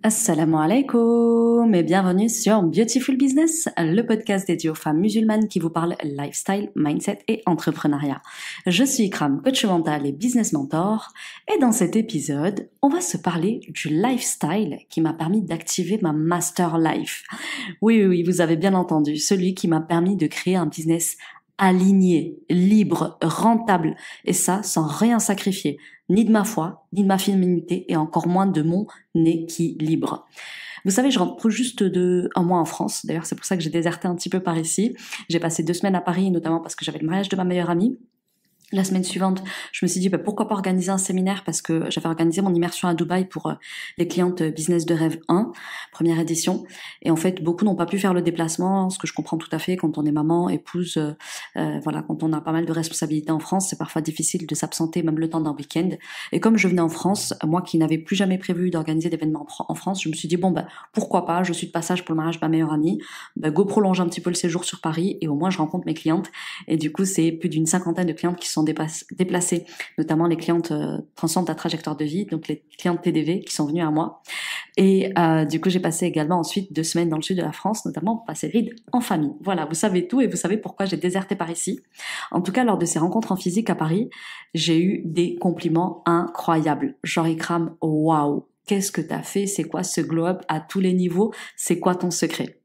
Assalamu alaikum et bienvenue sur Beautiful Business, le podcast dédié aux femmes musulmanes qui vous parle lifestyle, mindset et entrepreneuriat. Je suis Ikram, coach mental et business mentor, et dans cet épisode, on va se parler du lifestyle qui m'a permis d'activer ma master life. Oui, vous avez bien entendu, celui qui m'a permis de créer un business aligné, libre, rentable, et ça sans rien sacrifier, ni de ma foi, ni de ma féminité, et encore moins de mon équilibre. Vous savez, je rentre juste de un mois en France, d'ailleurs c'est pour ça que j'ai déserté un petit peu par ici. J'ai passé 2 semaines à Paris, notamment parce que j'avais le mariage de ma meilleure amie. La semaine suivante, je me suis dit pourquoi pas organiser un séminaire, parce que j'avais organisé mon immersion à Dubaï pour les clientes Business de Rêve 1, première édition. Et en fait, beaucoup n'ont pas pu faire le déplacement, ce que je comprends tout à fait quand on est maman, épouse, voilà, quand on a pas mal de responsabilités en France, c'est parfois difficile de s'absenter même le temps d'un week-end. Et comme je venais en France, moi qui n'avais plus jamais prévu d'organiser d'événements en France, je me suis dit pourquoi pas, je suis de passage pour le mariage de ma meilleure amie, go prolonger un petit peu le séjour sur Paris et au moins je rencontre mes clientes. Et du coup, c'est plus d'une 50aine de clientes qui sont déplacées, notamment les clientes transcendent ta trajectoire de vie, donc les clientes TDV qui sont venues à moi. Et du coup, j'ai passé également ensuite 2 semaines dans le sud de la France, notamment pour passer ride en famille. Voilà, vous savez tout et vous savez pourquoi j'ai déserté par ici. En tout cas, lors de ces rencontres en physique à Paris, j'ai eu des compliments incroyables. Genre Ikram, waouh, qu'est-ce que t'as fait? C'est quoi ce glow-up à tous les niveaux? C'est quoi ton secret?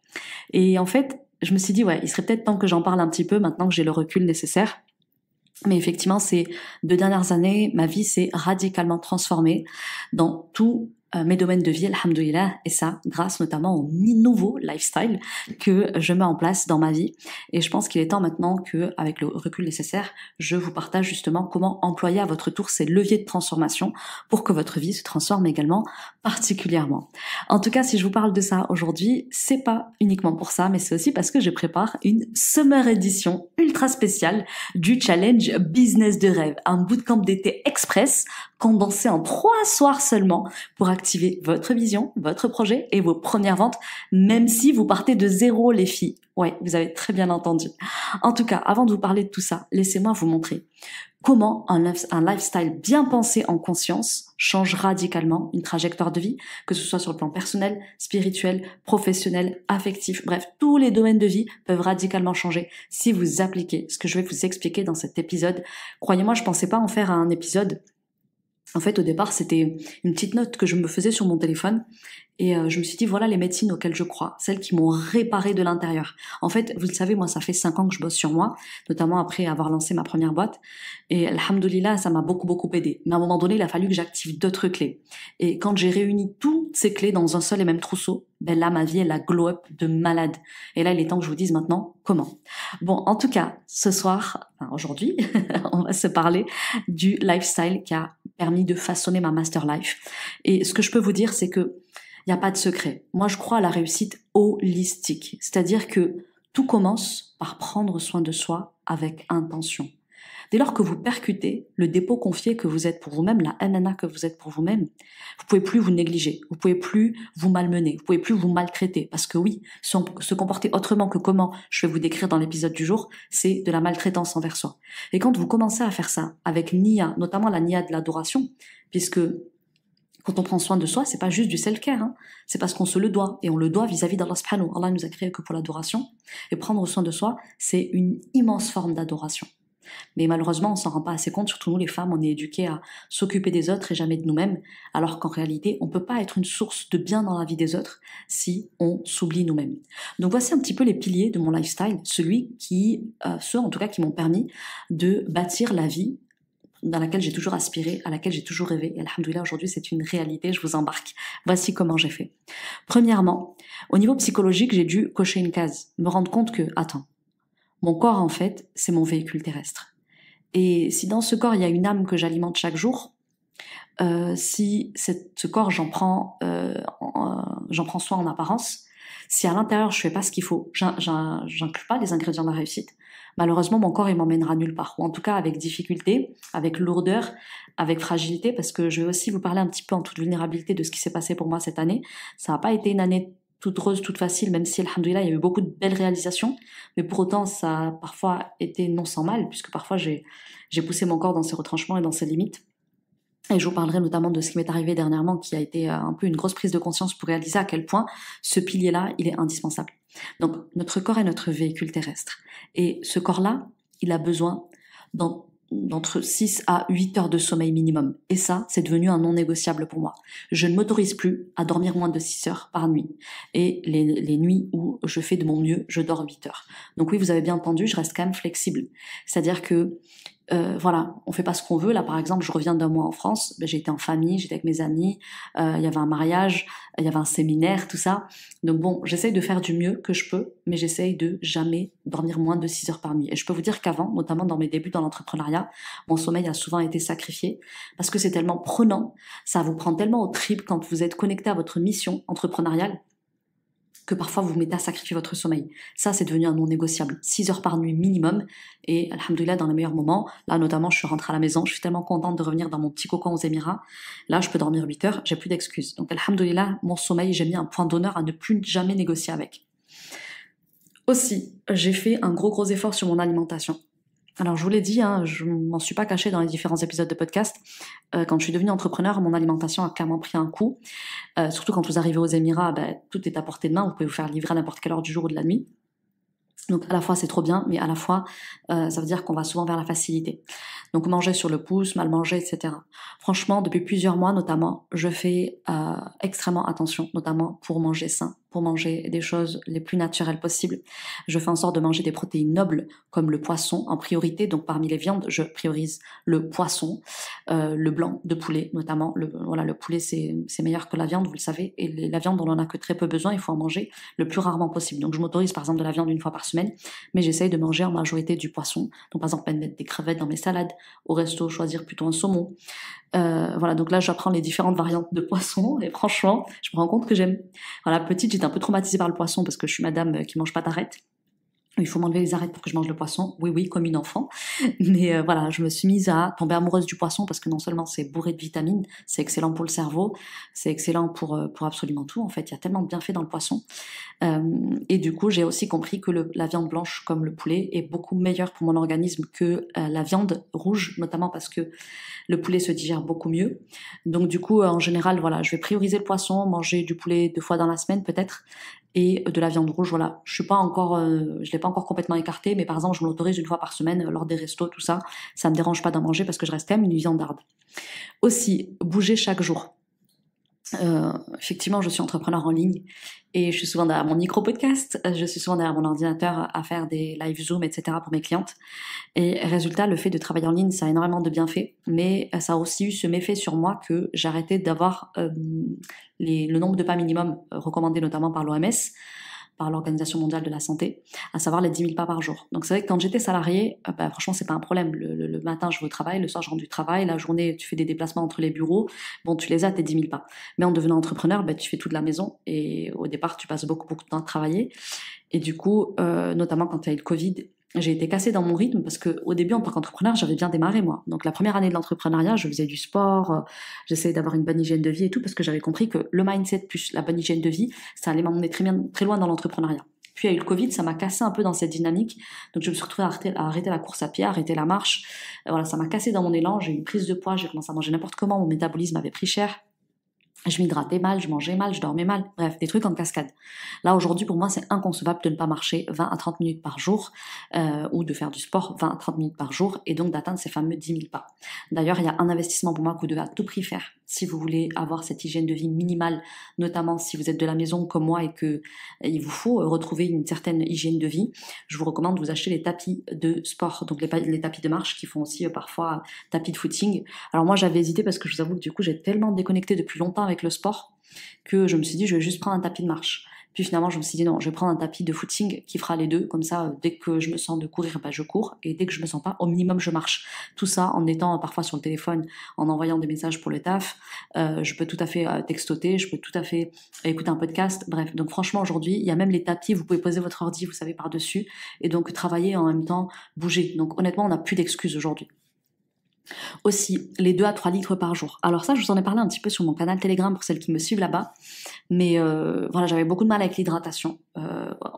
Et en fait, je me suis dit, il serait peut-être temps que j'en parle un petit peu maintenant que j'ai le recul nécessaire. Mais effectivement, ces 2 dernières années, ma vie s'est radicalement transformée dans tous mes domaines de vie, alhamdoulilah, et ça grâce notamment au nouveau lifestyle que je mets en place dans ma vie. Et je pense qu'il est temps maintenant que, avec le recul nécessaire, je vous partage justement comment employer à votre tour ces leviers de transformation pour que votre vie se transforme également particulièrement. En tout cas, si je vous parle de ça aujourd'hui, c'est pas uniquement pour ça, mais c'est aussi parce que je prépare une summer edition ultra spéciale du challenge Business de Rêve, un bootcamp d'été express condensé en 3 soirs seulement pour activer votre vision, votre projet et vos premières ventes, même si vous partez de zéro, les filles. Ouais, vous avez très bien entendu. En tout cas, avant de vous parler de tout ça, laissez-moi vous montrer comment un lifestyle bien pensé en conscience change radicalement une trajectoire de vie, que ce soit sur le plan personnel, spirituel, professionnel, affectif, bref, tous les domaines de vie peuvent radicalement changer si vous appliquez ce que je vais vous expliquer dans cet épisode. Croyez-moi, je pensais pas en faire un épisode. En fait, au départ, c'était une petite note que je me faisais sur mon téléphone et je me suis dit, voilà les médecines auxquelles je crois, celles qui m'ont réparé de l'intérieur. En fait, vous le savez, moi, ça fait 5 ans que je bosse sur moi, notamment après avoir lancé ma première boîte. Et alhamdoulilah, ça m'a beaucoup aidé. Mais à un moment donné, il a fallu que j'active d'autres clés. Et quand j'ai réuni toutes ces clés dans un seul et même trousseau, là, ma vie, elle a glow up de malade. Et là, il est temps que je vous dise maintenant comment. Bon, en tout cas, ce soir, aujourd'hui, on va se parler du lifestyle qui a permis de façonner ma master life. Et ce que je peux vous dire, c'est que il n'y a pas de secret. Moi, je crois à la réussite holistique. C'est-à-dire que tout commence par prendre soin de soi avec intention. Dès lors que vous percutez le dépôt confié que vous êtes pour vous-même, la NNA que vous êtes pour vous-même, vous pouvez plus vous négliger, vous pouvez plus vous malmener, vous pouvez plus vous maltraiter. Parce que oui, se comporter autrement que comment je vais vous décrire dans l'épisode du jour, c'est de la maltraitance envers soi. Et quand vous commencez à faire ça avec Nia, notamment la Nia de l'adoration, puisque quand on prend soin de soi, c'est pas juste du self-care, c'est parce qu'on se le doit, et on le doit vis-à-vis d'Allah subhanahu. Allah nous a créé que pour l'adoration, et prendre soin de soi, c'est une immense forme d'adoration. Mais malheureusement, on s'en rend pas assez compte, surtout nous les femmes, on est éduquées à s'occuper des autres et jamais de nous-mêmes, alors qu'en réalité, on peut pas être une source de bien dans la vie des autres si on s'oublie nous-mêmes. Donc voici un petit peu les piliers de mon lifestyle, ceux en tout cas qui m'ont permis de bâtir la vie dans laquelle j'ai toujours aspiré, à laquelle j'ai toujours rêvé. Et alhamdoulilah, aujourd'hui, c'est une réalité, je vous embarque. Voici comment j'ai fait. Premièrement, au niveau psychologique, j'ai dû cocher une case, me rendre compte que, mon corps, en fait, c'est mon véhicule terrestre. Et si dans ce corps, il y a une âme que j'alimente chaque jour, si ce corps, j'en prends soin en apparence, si à l'intérieur, je fais pas ce qu'il faut, j'inclus pas les ingrédients de la réussite, malheureusement, mon corps, il m'emmènera nulle part. Ou en tout cas, avec difficulté, avec lourdeur, avec fragilité, parce que je vais aussi vous parler un petit peu en toute vulnérabilité de ce qui s'est passé pour moi cette année. Ça n'a pas été une année toute rose, toute facile, même si, alhamdoulilah, il y a eu beaucoup de belles réalisations. Mais pour autant, ça a parfois été non sans mal, puisque parfois, j'ai poussé mon corps dans ses retranchements et dans ses limites. Et je vous parlerai notamment de ce qui m'est arrivé dernièrement, qui a été un peu une grosse prise de conscience pour réaliser à quel point ce pilier-là, il est indispensable. Donc, notre corps est notre véhicule terrestre. Et ce corps-là, il a besoin d'entre 6 à 8 heures de sommeil minimum. Et ça, c'est devenu un non négociable pour moi. Je ne m'autorise plus à dormir moins de 6 heures par nuit. Et les nuits où je fais de mon mieux, je dors 8 heures. Donc oui, vous avez bien entendu, je reste quand même flexible. C'est-à-dire que voilà, on fait pas ce qu'on veut. Là, par exemple, je reviens d'un mois en France. Ben, j'étais en famille, j'étais avec mes amis. Il y avait un mariage, il y avait un séminaire, tout ça. Donc bon, j'essaye de faire du mieux que je peux, mais j'essaye de jamais dormir moins de 6 heures par nuit. Et je peux vous dire qu'avant, notamment dans mes débuts dans l'entrepreneuriat, mon sommeil a souvent été sacrifié parce que c'est tellement prenant, ça vous prend tellement aux tripes quand vous êtes connecté à votre mission entrepreneuriale que parfois vous vous mettez à sacrifier votre sommeil. Ça, c'est devenu un non négociable. 6 heures par nuit minimum. Et alhamdoulilah, dans les meilleurs moments, là notamment, je suis rentrée à la maison, je suis tellement contente de revenir dans mon petit cocon aux Émirats. Là, je peux dormir 8 heures, j'ai plus d'excuses. Donc alhamdoulilah, mon sommeil, j'ai mis un point d'honneur à ne plus jamais négocier avec. Aussi, j'ai fait un gros effort sur mon alimentation. Alors je vous l'ai dit, hein, je m'en suis pas cachée dans les différents épisodes de podcast. Quand je suis devenue entrepreneur, mon alimentation a clairement pris un coup. Surtout quand vous arrivez aux Émirats, tout est à portée de main. Vous pouvez vous faire livrer à n'importe quelle heure du jour ou de la nuit. Donc à la fois c'est trop bien, mais à la fois ça veut dire qu'on va souvent vers la facilité. Donc manger sur le pouce, mal manger, etc. Franchement, depuis plusieurs mois notamment, je fais extrêmement attention, notamment pour manger sain, pour manger des choses les plus naturelles possibles. Je fais en sorte de manger des protéines nobles comme le poisson en priorité. Donc parmi les viandes, je priorise le poisson, le blanc de poulet notamment. Le poulet c'est meilleur que la viande, vous le savez. Et la viande, on en a que très peu besoin, il faut en manger le plus rarement possible. Donc je m'autorise par exemple de la viande une fois par semaine, mais j'essaye de manger en majorité du poisson. Donc par exemple mettre des crevettes dans mes salades, au resto choisir plutôt un saumon. Voilà, donc là j'apprends les différentes variantes de poisson et franchement, je me rends compte que j'aime. Voilà, petite, j'étais un peu traumatisée par le poisson parce que je suis madame qui mange pas d'arêtes. Il faut m'enlever les arêtes pour que je mange le poisson. Oui, comme une enfant. Mais voilà, je me suis mise à tomber amoureuse du poisson parce que non seulement c'est bourré de vitamines, c'est excellent pour le cerveau, c'est excellent pour absolument tout. En fait, il y a tellement de bienfaits dans le poisson. Et du coup, j'ai aussi compris que la viande blanche, comme le poulet, est beaucoup meilleure pour mon organisme que la viande rouge, notamment parce que le poulet se digère beaucoup mieux. Donc du coup, en général, voilà, je vais prioriser le poisson, manger du poulet 2 fois dans la semaine peut-être, et de la viande rouge, voilà. Je l'ai pas encore complètement écarté, mais par exemple, je me l'autorise 1 fois par semaine lors des restos, tout ça. Ça me dérange pas d'en manger parce que je reste quand même une viandarde. Aussi, bouger chaque jour. Effectivement, je suis entrepreneur en ligne et je suis souvent derrière mon micro-podcast, je suis souvent derrière mon ordinateur à faire des live Zoom, etc. pour mes clientes. Et résultat, le fait de travailler en ligne, ça a énormément de bienfaits, mais ça a aussi eu ce méfait sur moi que j'ai arrêté d'avoir le nombre de pas minimum recommandé notamment par l'OMS, par l'Organisation mondiale de la santé, à savoir les 10 000 pas par jour. Donc c'est vrai que quand j'étais salariée, franchement c'est pas un problème. Le matin je vais au travail, le soir je rentre du travail, la journée tu fais des déplacements entre les bureaux, bon tu les as tes 10 000 pas. Mais en devenant entrepreneur, tu fais tout de la maison et au départ tu passes beaucoup de temps à travailler. Et du coup, notamment quand il y a eu le Covid, j'ai été cassée dans mon rythme parce que au début en tant qu'entrepreneur j'avais bien démarré moi. Donc la première année de l'entrepreneuriat je faisais du sport, j'essayais d'avoir une bonne hygiène de vie et tout parce que j'avais compris que le mindset plus la bonne hygiène de vie ça allait m'emmener très loin dans l'entrepreneuriat. Puis il y a eu le Covid, ça m'a cassé un peu dans cette dynamique, donc je me suis retrouvée à arrêter la course à pied, à arrêter la marche. Voilà, ça m'a cassé dans mon élan, j'ai eu une prise de poids, j'ai commencé à manger n'importe comment, mon métabolisme avait pris cher. Je m'hydratais mal, je mangeais mal, je dormais mal, bref, des trucs en cascade. Là, aujourd'hui, pour moi, c'est inconcevable de ne pas marcher 20 à 30 minutes par jour ou de faire du sport 20 à 30 minutes par jour et donc d'atteindre ces fameux 10 000 pas. D'ailleurs, il y a un investissement pour moi que vous devez à tout prix faire si vous voulez avoir cette hygiène de vie minimale, notamment si vous êtes de la maison comme moi et que il vous faut retrouver une certaine hygiène de vie. Je vous recommande de vous acheter les tapis de sport, donc les tapis de marche qui font aussi parfois tapis de footing. Alors moi, j'avais hésité parce que je vous avoue que du coup, j'ai tellement déconnecté depuis longtemps avec le sport que je me suis dit je vais juste prendre un tapis de marche. Puis finalement je me suis dit non, je vais prendre un tapis de footing qui fera les deux, comme ça dès que je me sens de courir, je cours, et dès que je me sens pas, au minimum je marche. Tout ça en étant parfois sur le téléphone, en envoyant des messages pour le taf, je peux tout à fait textoter, je peux tout à fait écouter un podcast, bref. Donc franchement aujourd'hui, il y a même les tapis, vous pouvez poser votre ordi, vous savez, par-dessus, et donc travailler en même temps, bouger. Donc honnêtement, on n'a plus d'excuses aujourd'hui. Aussi, les 2 à 3 litres par jour. Alors ça, je vous en ai parlé un petit peu sur mon canal Telegram pour celles qui me suivent là-bas. Mais voilà, j'avais beaucoup de mal avec l'hydratation.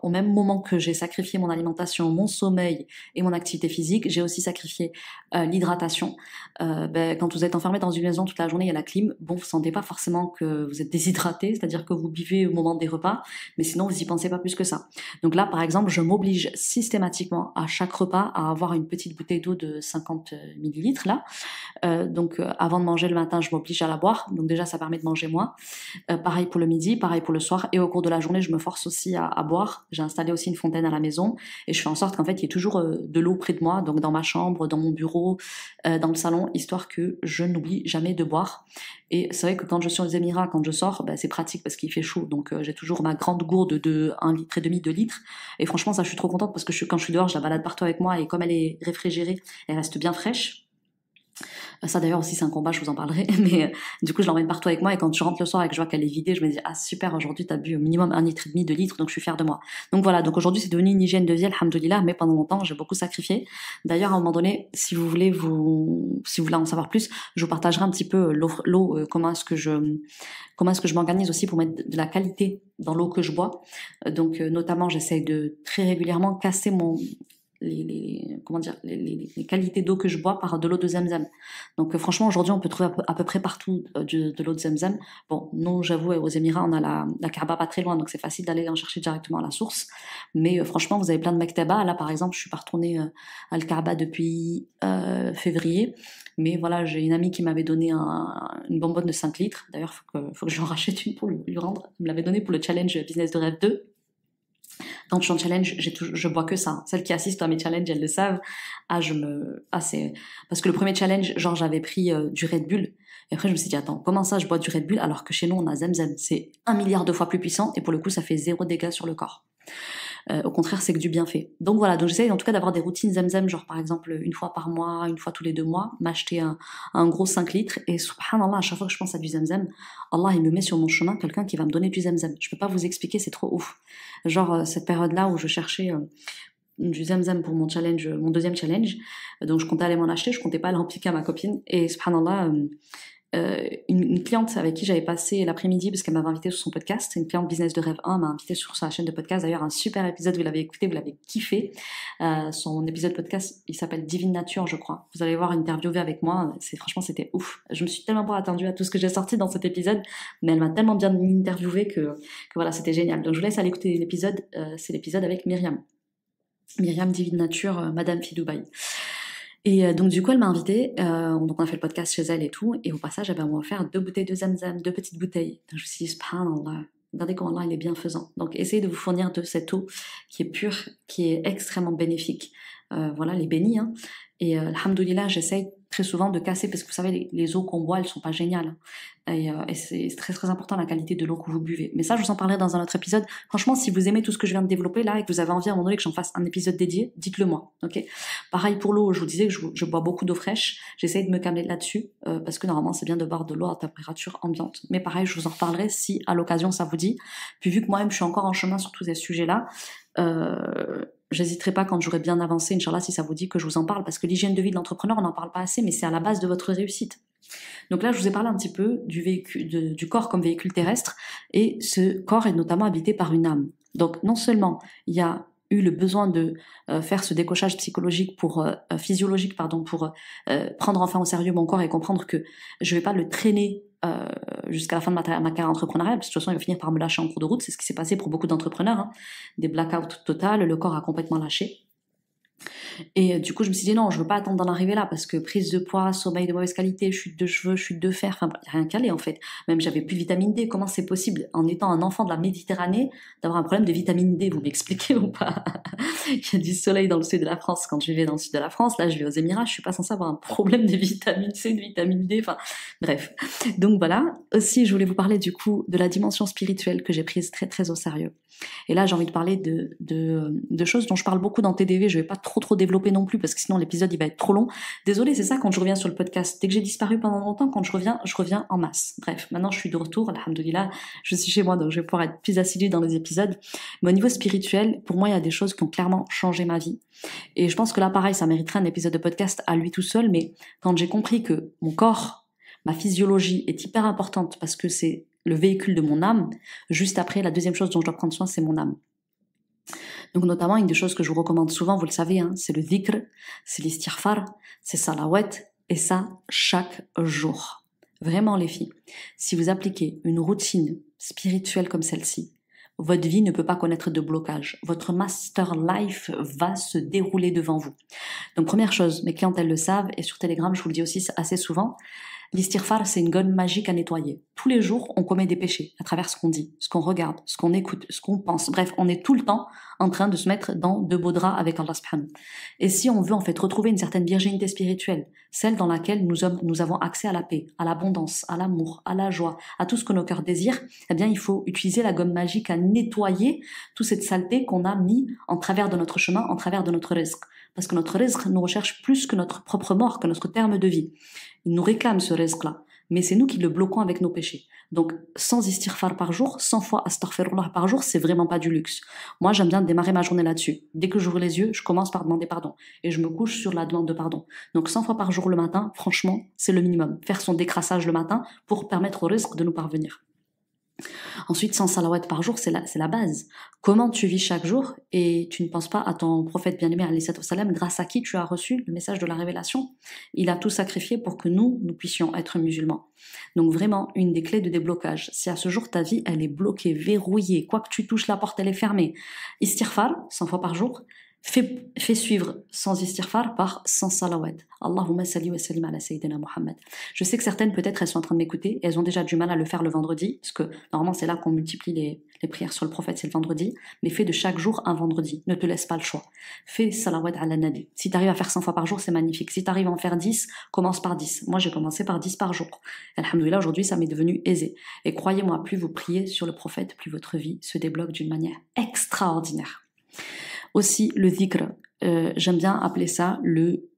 Au même moment que j'ai sacrifié mon alimentation, mon sommeil et mon activité physique, j'ai aussi sacrifié l'hydratation. Quand vous êtes enfermé dans une maison toute la journée, il y a la clim. Bon, vous sentez pas forcément que vous êtes déshydraté, c'est-à-dire que vous buvez au moment des repas, mais sinon vous y pensez pas plus que ça. Donc là, par exemple, je m'oblige systématiquement à chaque repas à avoir une petite bouteille d'eau de 50 millilitres là. Avant de manger le matin, je m'oblige à la boire. Donc déjà, ça permet de manger moins. Pareil pour le midi, pareil pour le soir. Et au cours de la journée, je me force aussi à boire. J'ai installé aussi une fontaine à la maison et je fais en sorte qu'en fait, il y ait toujours de l'eau près de moi, donc dans ma chambre, dans mon bureau, dans le salon, histoire que je n'oublie jamais de boire. Et c'est vrai que quand je suis aux Émirats, quand je sors, c'est pratique parce qu'il fait chaud. Donc j'ai toujours ma grande gourde de 1,5 litre, 2 litres. Et franchement, ça, je suis trop contente parce que quand je suis dehors, je la balade partout avec moi et comme elle est réfrigérée, elle reste bien fraîche. Ça d'ailleurs aussi c'est un combat, je vous en parlerai, mais du coup je l'emmène partout avec moi et quand je rentre le soir et que je vois qu'elle est vidée, je me dis ah super, aujourd'hui t'as bu au minimum 1,5 litre, 2 litres, donc je suis fière de moi. Donc voilà, donc aujourd'hui c'est devenu une hygiène de vie, alhamdoulilah, mais pendant longtemps j'ai beaucoup sacrifié. D'ailleurs à un moment donné, si vous voulez en savoir plus, je vous partagerai un petit peu l'eau, comment est-ce que je m'organise aussi pour mettre de la qualité dans l'eau que je bois. Notamment j'essaye de très régulièrement casser les qualités d'eau que je bois par de l'eau de Zamzam. Donc franchement aujourd'hui on peut trouver à peu près partout de l'eau de Zamzam. Bon, nous j'avoue aux Émirats on a la Kaaba pas très loin donc c'est facile d'aller en chercher directement à la source. Mais franchement vous avez plein de mektaba. Là par exemple je suis pas retournée à Al-Kaaba depuis février. Mais voilà, j'ai une amie qui m'avait donné une bonbonne de 5 litres. D'ailleurs, faut que j'en rachète une pour lui rendre. Elle me l'avait donné pour le challenge Business de Rêve 2. Quand je suis en challenge, je bois que ça. Celles qui assistent à mes challenges, elles le savent. C'est parce que le premier challenge, genre j'avais pris du Red Bull. Et après je me suis dit attends, comment ça je bois du Red Bull alors que chez nous on a Zamzam, c'est 1 milliard de fois plus puissant et pour le coup ça fait 0 dégâts sur le corps. Au contraire, c'est que du bienfait. Donc voilà, donc j'essaye en tout cas d'avoir des routines Zamzam, genre par exemple une fois par mois, une fois tous les 2 mois, m'acheter un gros 5 litres et subhanallah, à chaque fois que je pense à du Zamzam, Allah il me met sur mon chemin quelqu'un qui va me donner du Zamzam. Je peux pas vous expliquer, c'est trop ouf. Genre cette période-là où je cherchais du Zamzam pour mon challenge, mon deuxième challenge, donc je comptais aller m'en acheter, je comptais pas aller piquer à ma copine et subhanallah, une cliente avec qui j'avais passé l'après-midi parce qu'elle m'avait invité sur son podcast, une cliente Business de Rêve 1 m'a invité sur sa chaîne de podcast, d'ailleurs un super épisode, vous l'avez écouté, vous l'avez kiffé, son épisode podcast il s'appelle Divine Nature je crois, vous allez voir interviewé avec moi, franchement c'était ouf, je me suis tellement pas attendue à tout ce que j'ai sorti dans cet épisode, mais elle m'a tellement bien interviewé que voilà c'était génial, donc je vous laisse aller écouter l'épisode, c'est l'épisode avec Myriam Divine Nature, Madame Fidoubaï. Et donc du coup elle m'a invitée, donc on a fait le podcast chez elle et tout, et au passage elle m'a offert 2 bouteilles de Zamzam, 2 petites bouteilles. Donc je me suis dit subhanallah, regardez comment Allah il est bienfaisant. Donc essayez de vous fournir de cette eau qui est pure, qui est extrêmement bénéfique. Voilà, les bénis. Hein. Et alhamdoulilah, j'essaye très souvent de casser, parce que vous savez, les eaux qu'on boit, elles sont pas géniales. Et c'est très très important la qualité de l'eau que vous buvez. Mais ça, je vous en parlerai dans un autre épisode. Franchement, si vous aimez tout ce que je viens de développer là, et que vous avez envie à un moment donné que j'en fasse un épisode dédié, dites-le moi. Ok. Pareil pour l'eau, je vous disais que je bois beaucoup d'eau fraîche. J'essaye de me calmer là-dessus, parce que normalement, c'est bien de boire de l'eau à température ambiante. Mais pareil, je vous en reparlerai si à l'occasion ça vous dit. Puis vu que moi-même, je suis encore en chemin sur tous ces sujets-là, j'hésiterai pas quand j'aurai bien avancé, Inch'Allah, si ça vous dit que je vous en parle, parce que l'hygiène de vie de l'entrepreneur, on n'en parle pas assez, mais c'est à la base de votre réussite. Donc là, je vous ai parlé un petit peu du corps comme véhicule terrestre, et ce corps est notamment habité par une âme. Donc non seulement il y a eu le besoin de faire ce décochage psychologique physiologique, pour prendre enfin au sérieux mon corps et comprendre que je vais pas le traîner jusqu'à la fin de ma carrière entrepreneuriale, parce que de toute façon il va finir par me lâcher en cours de route, c'est ce qui s'est passé pour beaucoup d'entrepreneurs, hein. Des blackouts totales, le corps a complètement lâché. Et du coup, je me suis dit non, je veux pas attendre d'en arriver là, parce que prise de poids, sommeil de mauvaise qualité, chute de cheveux, chute de fer, enfin, rien calé en fait. Même j'avais plus vitamine D. Comment c'est possible, en étant un enfant de la Méditerranée, d'avoir un problème de vitamine D? Vous m'expliquez ou pas? Il y a du soleil dans le sud de la France quand je vivais dans le sud de la France. Là, je vais aux Émirats, je suis pas censée avoir un problème de vitamine C, de vitamine D, enfin, bref. Donc voilà. Aussi, je voulais vous parler du coup de la dimension spirituelle que j'ai prise très très au sérieux. Et là, j'ai envie de parler de choses dont je parle beaucoup dans TDV. Je vais pas trop développer non plus, parce que sinon l'épisode il va être trop long. Désolée, c'est ça quand je reviens sur le podcast. Dès que j'ai disparu pendant longtemps, quand je reviens en masse. Bref, maintenant je suis de retour, alhamdoulilah, je suis chez moi, donc je vais pouvoir être plus assidue dans les épisodes. Mais au niveau spirituel, pour moi, il y a des choses qui ont clairement changé ma vie. Et je pense que là, pareil, ça mériterait un épisode de podcast à lui tout seul, mais quand j'ai compris que mon corps, ma physiologie est hyper importante, parce que c'est le véhicule de mon âme, juste après, la deuxième chose dont je dois prendre soin, c'est mon âme. Donc notamment, une des choses que je vous recommande souvent, vous le savez, hein, c'est le dhikr, c'est l'istighfar, c'est salawat, et ça chaque jour. Vraiment les filles, si vous appliquez une routine spirituelle comme celle-ci, votre vie ne peut pas connaître de blocage. Votre master life va se dérouler devant vous. Donc première chose, mes clientes elles le savent, et sur Telegram je vous le dis aussi assez souvent, l'istighfar, c'est une gomme magique à nettoyer. Tous les jours, on commet des péchés à travers ce qu'on dit, ce qu'on regarde, ce qu'on écoute, ce qu'on pense. Bref, on est tout le temps en train de se mettre dans de beaux draps avec Allah subhanahu. Et si on veut en fait retrouver une certaine virginité spirituelle, celle dans laquelle nous avons accès à la paix, à l'abondance, à l'amour, à la joie, à tout ce que nos cœurs désirent, eh bien il faut utiliser la gomme magique à nettoyer toute cette saleté qu'on a mis en travers de notre chemin, en travers de notre rizq. Parce que notre rizq nous recherche plus que notre propre mort, que notre terme de vie. Il nous réclame ce rizq-là, mais c'est nous qui le bloquons avec nos péchés. Donc, sans istighfar par jour, 100 fois astaghfirullah par jour, c'est vraiment pas du luxe. Moi, j'aime bien démarrer ma journée là-dessus. Dès que j'ouvre les yeux, je commence par demander pardon. Et je me couche sur la demande de pardon. Donc, 100 fois par jour le matin, franchement, c'est le minimum. Faire son décrassage le matin pour permettre au rizq de nous parvenir. Ensuite, 100 salawat par jour, c'est la base. Comment tu vis chaque jour et tu ne penses pas à ton prophète bien-aimé, alayhi salam, grâce à qui tu as reçu le message de la révélation. Il a tout sacrifié pour que nous puissions être musulmans. Donc vraiment, une des clés de déblocage. Si à ce jour, ta vie, elle est bloquée, verrouillée, quoi que tu touches, la porte, elle est fermée. Istighfar, 100 fois par jour. Fais suivre sans istighfar par 100 salawat. Allahumma salli wa sallim ala sayyidina Muhammad. Je sais que certaines, peut-être, elles sont en train de m'écouter et elles ont déjà du mal à le faire le vendredi, parce que normalement, c'est là qu'on multiplie les prières sur le prophète, c'est le vendredi. Mais fais de chaque jour un vendredi. Ne te laisse pas le choix. Fais salawat ala nabi. Si tu arrives à faire 100 fois par jour, c'est magnifique. Si tu arrives à en faire 10, commence par 10. Moi, j'ai commencé par 10 par jour. Alhamdoulilah, aujourd'hui, ça m'est devenu aisé. Et croyez-moi, plus vous priez sur le prophète, plus votre vie se débloque d'une manière extraordinaire. Aussi, le dhikr, j'aime bien appeler ça le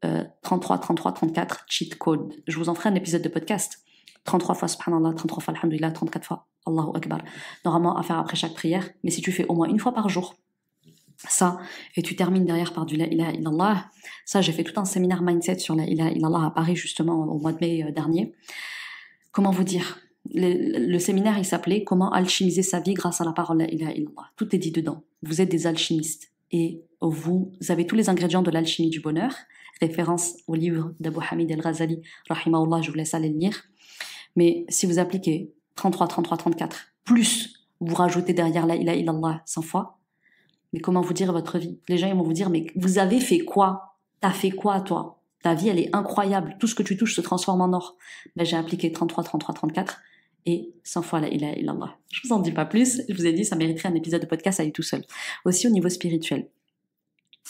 33-33-34 cheat code. Je vous en ferai un épisode de podcast. 33 fois subhanallah, 33 fois alhamdulillah, 34 fois Allahu akbar. Normalement à faire après chaque prière, mais si tu fais au moins une fois par jour, ça, et tu termines derrière par du la ilaha illallah. Ça, j'ai fait tout un séminaire mindset sur la ilaha illallah à Paris justement au mois de mai dernier. Comment vous dire ? Le séminaire, il s'appelait « Comment alchimiser sa vie grâce à la parole la ilaha illallah ». Tout est dit dedans. Vous êtes des alchimistes. Et vous avez tous les ingrédients de l'alchimie du bonheur. Référence au livre d'Abu Hamid el-Ghazali, rahimahullah, je vous laisse aller le lire. Mais si vous appliquez 33, 33, 34, plus vous rajoutez derrière la ilaha illallah 100 fois, mais comment vous dire votre vie ? Les gens ils vont vous dire, mais vous avez fait quoi ? T'as fait quoi toi ? Ta vie elle est incroyable, tout ce que tu touches se transforme en or. Ben, j'ai appliqué 33, 33, 34 et 100 fois la ilaha illallah. Je vous en dis pas plus, je vous ai dit, ça mériterait un épisode de podcast à lui tout seul. Aussi au niveau spirituel,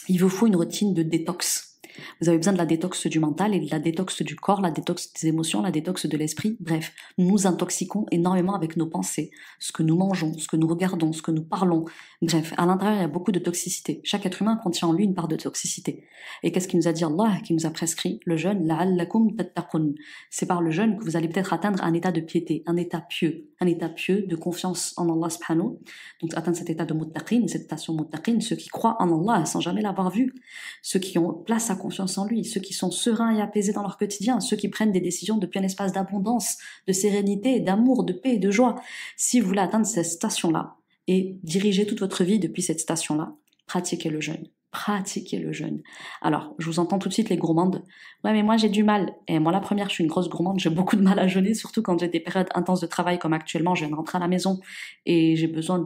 il vous faut une routine de détox. Vous avez besoin de la détox du mental et de la détox du corps, la détox des émotions, la détox de l'esprit. Bref, nous nous intoxiquons énormément avec nos pensées, ce que nous mangeons, ce que nous regardons, ce que nous parlons. Bref, à l'intérieur, il y a beaucoup de toxicité. Chaque être humain contient en lui une part de toxicité. Et qu'est-ce qu'il nous a dit Allah, qui nous a prescrit le jeûne, la'allakum tattaqun. C'est par le jeûne que vous allez peut-être atteindre un état de piété, un état pieux de confiance en Allah subhanahu. Donc atteindre cet état de muttaqin, cette station muttaqin, ceux qui croient en Allah sans jamais l'avoir vu, ceux qui ont place à confiance en lui, ceux qui sont sereins et apaisés dans leur quotidien, ceux qui prennent des décisions depuis un espace d'abondance, de sérénité, d'amour, de paix et de joie. Si vous voulez atteindre cette station-là et diriger toute votre vie depuis cette station-là, pratiquez le jeûne. Pratiquez le jeûne. Alors, je vous entends tout de suite les gourmandes. Ouais, mais moi j'ai du mal. Et moi la première, je suis une grosse gourmande, j'ai beaucoup de mal à jeûner, surtout quand j'ai des périodes intenses de travail comme actuellement, je viens de rentrer à la maison et j'ai besoin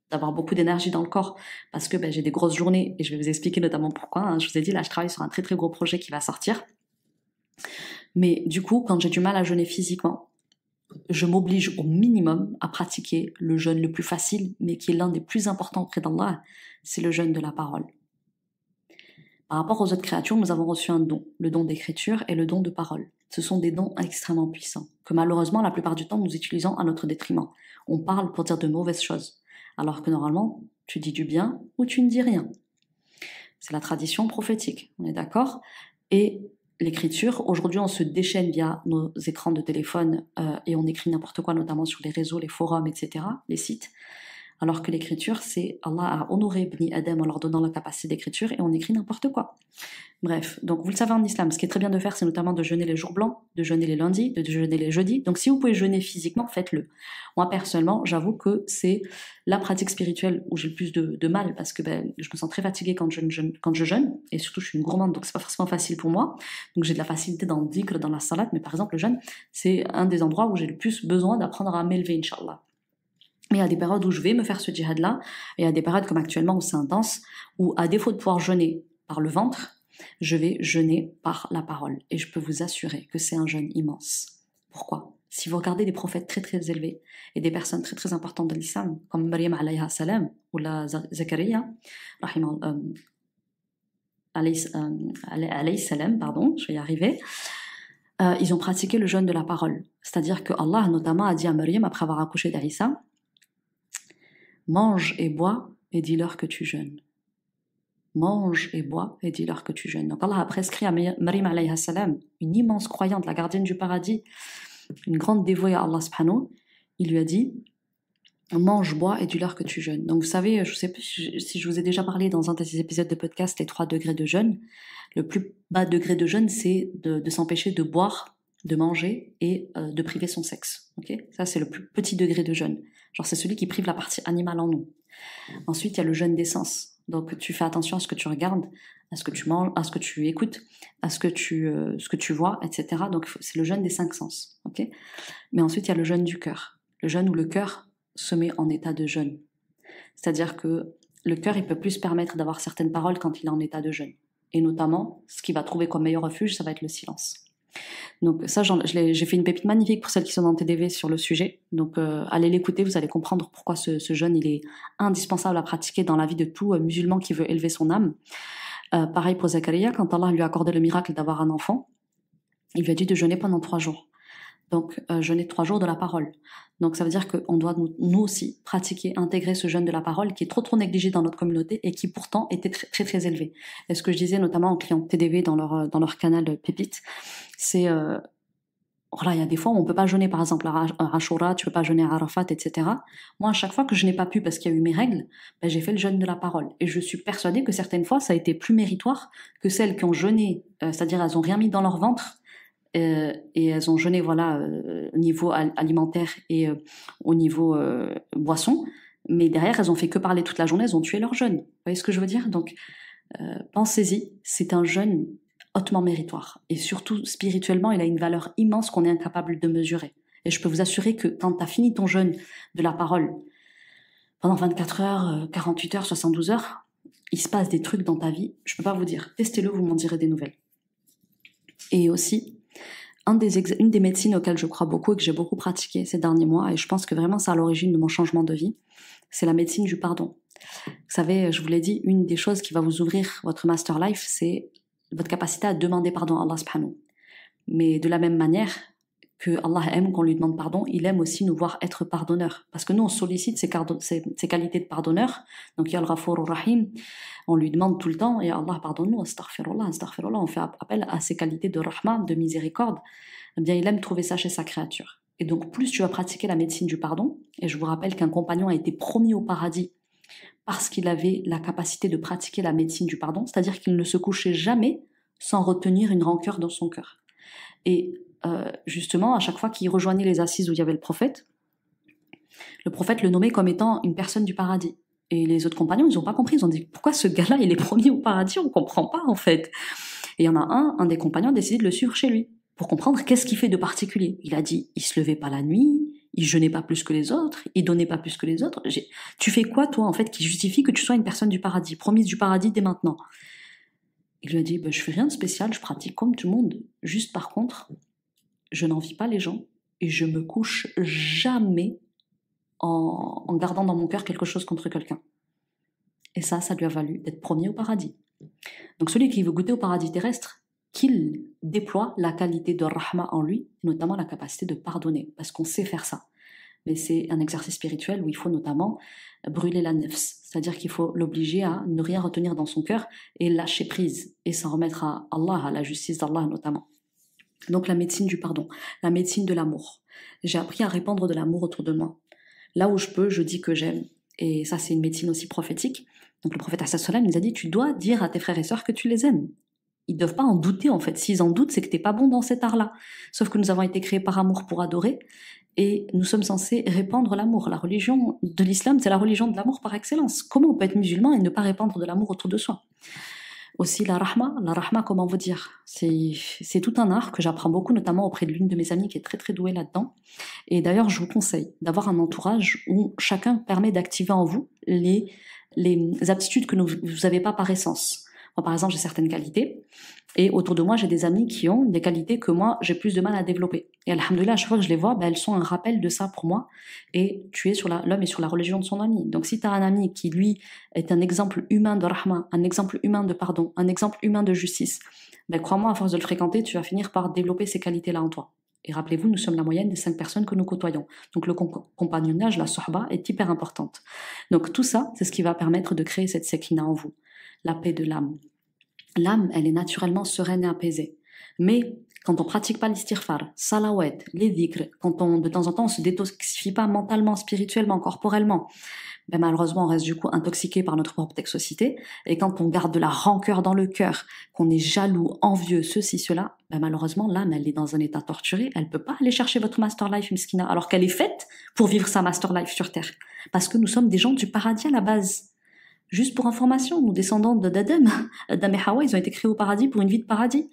d'avoir beaucoup d'énergie dans le corps parce que j'ai des grosses journées et je vais vous expliquer notamment pourquoi. Hein. Je vous ai dit, là je travaille sur un très très gros projet qui va sortir. Mais du coup, quand j'ai du mal à jeûner physiquement, je m'oblige au minimum à pratiquer le jeûne le plus facile, mais qui est l'un des plus importants auprès d'Allah, c'est le jeûne de la parole. Par rapport aux autres créatures, nous avons reçu un don, le don d'écriture et le don de parole. Ce sont des dons extrêmement puissants, que malheureusement, la plupart du temps, nous utilisons à notre détriment. On parle pour dire de mauvaises choses, alors que normalement, tu dis du bien ou tu ne dis rien. C'est la tradition prophétique, on est d'accord ? Et l'écriture, aujourd'hui on se déchaîne via nos écrans de téléphone et on écrit n'importe quoi, notamment sur les réseaux, les forums, etc., les sites. Alors que l'écriture, c'est Allah a honoré Bni Adam en leur donnant la capacité d'écriture et on écrit n'importe quoi. Bref, donc vous le savez en islam, ce qui est très bien de faire, c'est notamment de jeûner les jours blancs, de jeûner les lundis, de jeûner les jeudis. Donc si vous pouvez jeûner physiquement, faites-le. Moi personnellement, j'avoue que c'est la pratique spirituelle où j'ai le plus de mal parce que je me sens très fatiguée quand je jeûne et surtout je suis une gourmande donc c'est pas forcément facile pour moi. Donc j'ai de la facilité dans le dhikr, dans la salat, mais par exemple le jeûne, c'est un des endroits où j'ai le plus besoin d'apprendre à m'élever, Inch'Allah. Mais il y a des périodes où je vais me faire ce djihad-là, et il y a des périodes comme actuellement où c'est intense, où à défaut de pouvoir jeûner par le ventre, je vais jeûner par la parole. Et je peux vous assurer que c'est un jeûne immense. Pourquoi ? Si vous regardez des prophètes très très élevés et des personnes très très importantes de l'islam, comme Maryam alayha salam ou la Zakaria, alayhi salam, pardon, je vais y arriver, ils ont pratiqué le jeûne de la parole. C'est-à-dire que Allah notamment a dit à Maryam après avoir accouché d'Isa, mange et bois et dis-leur que tu jeûnes. Mange et bois et dis-leur que tu jeûnes. Donc Allah a prescrit à Maryam alayha salam, une immense croyante, la gardienne du paradis, une grande dévouée à Allah subhanahu, il lui a dit mange, bois et dis-leur que tu jeûnes. Donc vous savez, je sais plus si je vous ai déjà parlé dans un de ces épisodes de podcast, les 3 degrés de jeûne. Le plus bas degré de jeûne, c'est de s'empêcher de boire, de manger et de priver son sexe. Okay, ça c'est le plus petit degré de jeûne. Genre c'est celui qui prive la partie animale en nous. Ensuite, il y a le jeûne des sens. Donc tu fais attention à ce que tu regardes, à ce que tu manges, à ce que tu écoutes, à ce que tu vois, etc. Donc c'est le jeûne des 5 sens. Okay, mais ensuite, il y a le jeûne du cœur. Le jeûne où le cœur se met en état de jeûne. C'est-à-dire que le cœur, il peut plus se permettre d'avoir certaines paroles quand il est en état de jeûne. Et notamment, ce qu'il va trouver comme meilleur refuge, ça va être le silence. Donc ça, j'ai fait une pépite magnifique pour celles qui sont dans TDV sur le sujet. Donc allez l'écouter, vous allez comprendre pourquoi ce jeûne, il est indispensable à pratiquer dans la vie de tout musulman qui veut élever son âme. Pareil pour Zakaria, quand Allah lui a accordé le miracle d'avoir un enfant, il lui a dit de jeûner pendant 3 jours. Donc jeûner 3 jours de la parole. Donc ça veut dire qu'on doit nous aussi pratiquer, intégrer ce jeûne de la parole qui est trop négligé dans notre communauté et qui pourtant était très très élevé. Et ce que je disais notamment aux clients TDV dans leur canal Pépite, c'est voilà, il y a des fois où on peut pas jeûner, par exemple à Ashura, tu peux pas jeûner à Arafat, etc. Moi, à chaque fois que je n'ai pas pu parce qu'il y a eu mes règles, j'ai fait le jeûne de la parole. Et je suis persuadée que certaines fois, ça a été plus méritoire que celles qui ont jeûné, c'est-à-dire elles ont rien mis dans leur ventre, et elles ont jeûné voilà au niveau alimentaire et au niveau boisson, mais derrière elles ont fait que parler toute la journée, elles ont tué leur jeûne. Vous voyez ce que je veux dire? Donc pensez-y, c'est un jeûne hautement méritoire et surtout spirituellement il a une valeur immense qu'on est incapable de mesurer. Et je peux vous assurer que quand tu as fini ton jeûne de la parole pendant 24 heures, 48 heures, 72 heures, il se passe des trucs dans ta vie, je peux pas vous dire, testez-le, vous m'en direz des nouvelles. Et aussi une des médecines auxquelles je crois beaucoup et que j'ai beaucoup pratiqué ces derniers mois, et je pense que vraiment c'est à l'origine de mon changement de vie, c'est la médecine du pardon. Vous savez, je vous l'ai dit, une des choses qui va vous ouvrir votre master life, c'est votre capacité à demander pardon à Allah subhanahu. Mais de la même manière que Allah aime qu'on lui demande pardon, il aime aussi nous voir être pardonneurs. Parce que nous, on sollicite ses qualités de pardonneur. Donc, il y a le Ghafour Rahim, on lui demande tout le temps, et Allah pardonne-nous, astaghfirullah, astaghfirullah, on fait appel à ses qualités de rahma, de miséricorde. Eh bien, il aime trouver ça chez sa créature. Et donc, plus tu vas pratiquer la médecine du pardon, et je vous rappelle qu'un compagnon a été promis au paradis parce qu'il avait la capacité de pratiquer la médecine du pardon, c'est-à-dire qu'il ne se couchait jamais sans retenir une rancœur dans son cœur. Et justement, à chaque fois qu'il rejoignait les assises où il y avait le prophète le nommait comme étant une personne du paradis. Et les autres compagnons, ils n'ont pas compris, ils ont dit « Pourquoi ce gars-là, il est promis au paradis ? On ne comprend pas, en fait. » Et il y en a un des compagnons a décidé de le suivre chez lui, pour comprendre qu'est-ce qu'il fait de particulier. Il a dit « Il se levait pas la nuit, il jeûnait pas plus que les autres, il donnait pas plus que les autres. Tu fais quoi, toi, en fait, qui justifie que tu sois une personne du paradis, promise du paradis dès maintenant ?» Il lui a dit « Je fais rien de spécial, je pratique comme tout le monde. Juste par contre, je n'envie pas les gens et je me couche jamais en gardant dans mon cœur quelque chose contre quelqu'un. » Et ça lui a valu d'être premier au paradis. Donc celui qui veut goûter au paradis terrestre, qu'il déploie la qualité de rahma en lui, notamment la capacité de pardonner, parce qu'on sait faire ça. Mais c'est un exercice spirituel où il faut notamment brûler la nefs, c'est-à-dire qu'il faut l'obliger à ne rien retenir dans son cœur et lâcher prise, et s'en remettre à Allah, à la justice d'Allah notamment. Donc la médecine du pardon, la médecine de l'amour. J'ai appris à répandre de l'amour autour de moi. Là où je peux, je dis que j'aime. Et ça, c'est une médecine aussi prophétique. Donc le prophète sallam nous a dit, tu dois dire à tes frères et sœurs que tu les aimes. Ils ne doivent pas en douter en fait. S'ils en doutent, c'est que tu n'es pas bon dans cet art-là. Sauf que nous avons été créés par amour pour adorer. Et nous sommes censés répandre l'amour. La religion de l'islam, c'est la religion de l'amour par excellence. Comment on peut être musulman et ne pas répandre de l'amour autour de soi? Aussi la rahma, comment vous dire, c'est tout un art que j'apprends beaucoup, notamment auprès de l'une de mes amies qui est très très douée là-dedans. Et d'ailleurs, je vous conseille d'avoir un entourage où chacun permet d'activer en vous les aptitudes que vous n'avez pas par essence. Moi, par exemple, j'ai certaines qualités, et autour de moi, j'ai des amis qui ont des qualités que moi, j'ai plus de mal à développer. Et alhamdoulilah, à chaque fois que je les vois, elles sont un rappel de ça pour moi. Et l'homme est sur la religion de son ami. Donc si tu as un ami qui, lui, est un exemple humain de rahma, un exemple humain de pardon, un exemple humain de justice, crois-moi, à force de le fréquenter, tu vas finir par développer ces qualités-là en toi. Et rappelez-vous, nous sommes la moyenne des 5 personnes que nous côtoyons. Donc le compagnonnage, la sohba, est hyper importante. Donc tout ça, c'est ce qui va permettre de créer cette sekina en vous, la paix de l'âme. L'âme, elle est naturellement sereine et apaisée. Mais quand on pratique pas l'istighfar, salawat, les dhikr, quand de temps en temps on se détoxifie pas mentalement, spirituellement, corporellement, malheureusement on reste du coup intoxiqué par notre propre toxicité. Et quand on garde de la rancœur dans le cœur, qu'on est jaloux, envieux, ceci, cela, malheureusement l'âme elle est dans un état torturé, elle peut pas aller chercher votre master life miskina, alors qu'elle est faite pour vivre sa master life sur terre. Parce que nous sommes des gens du paradis à la base. Juste pour information, nous descendants d'Adam, Adam et Hawa, ils ont été créés au paradis pour une vie de paradis.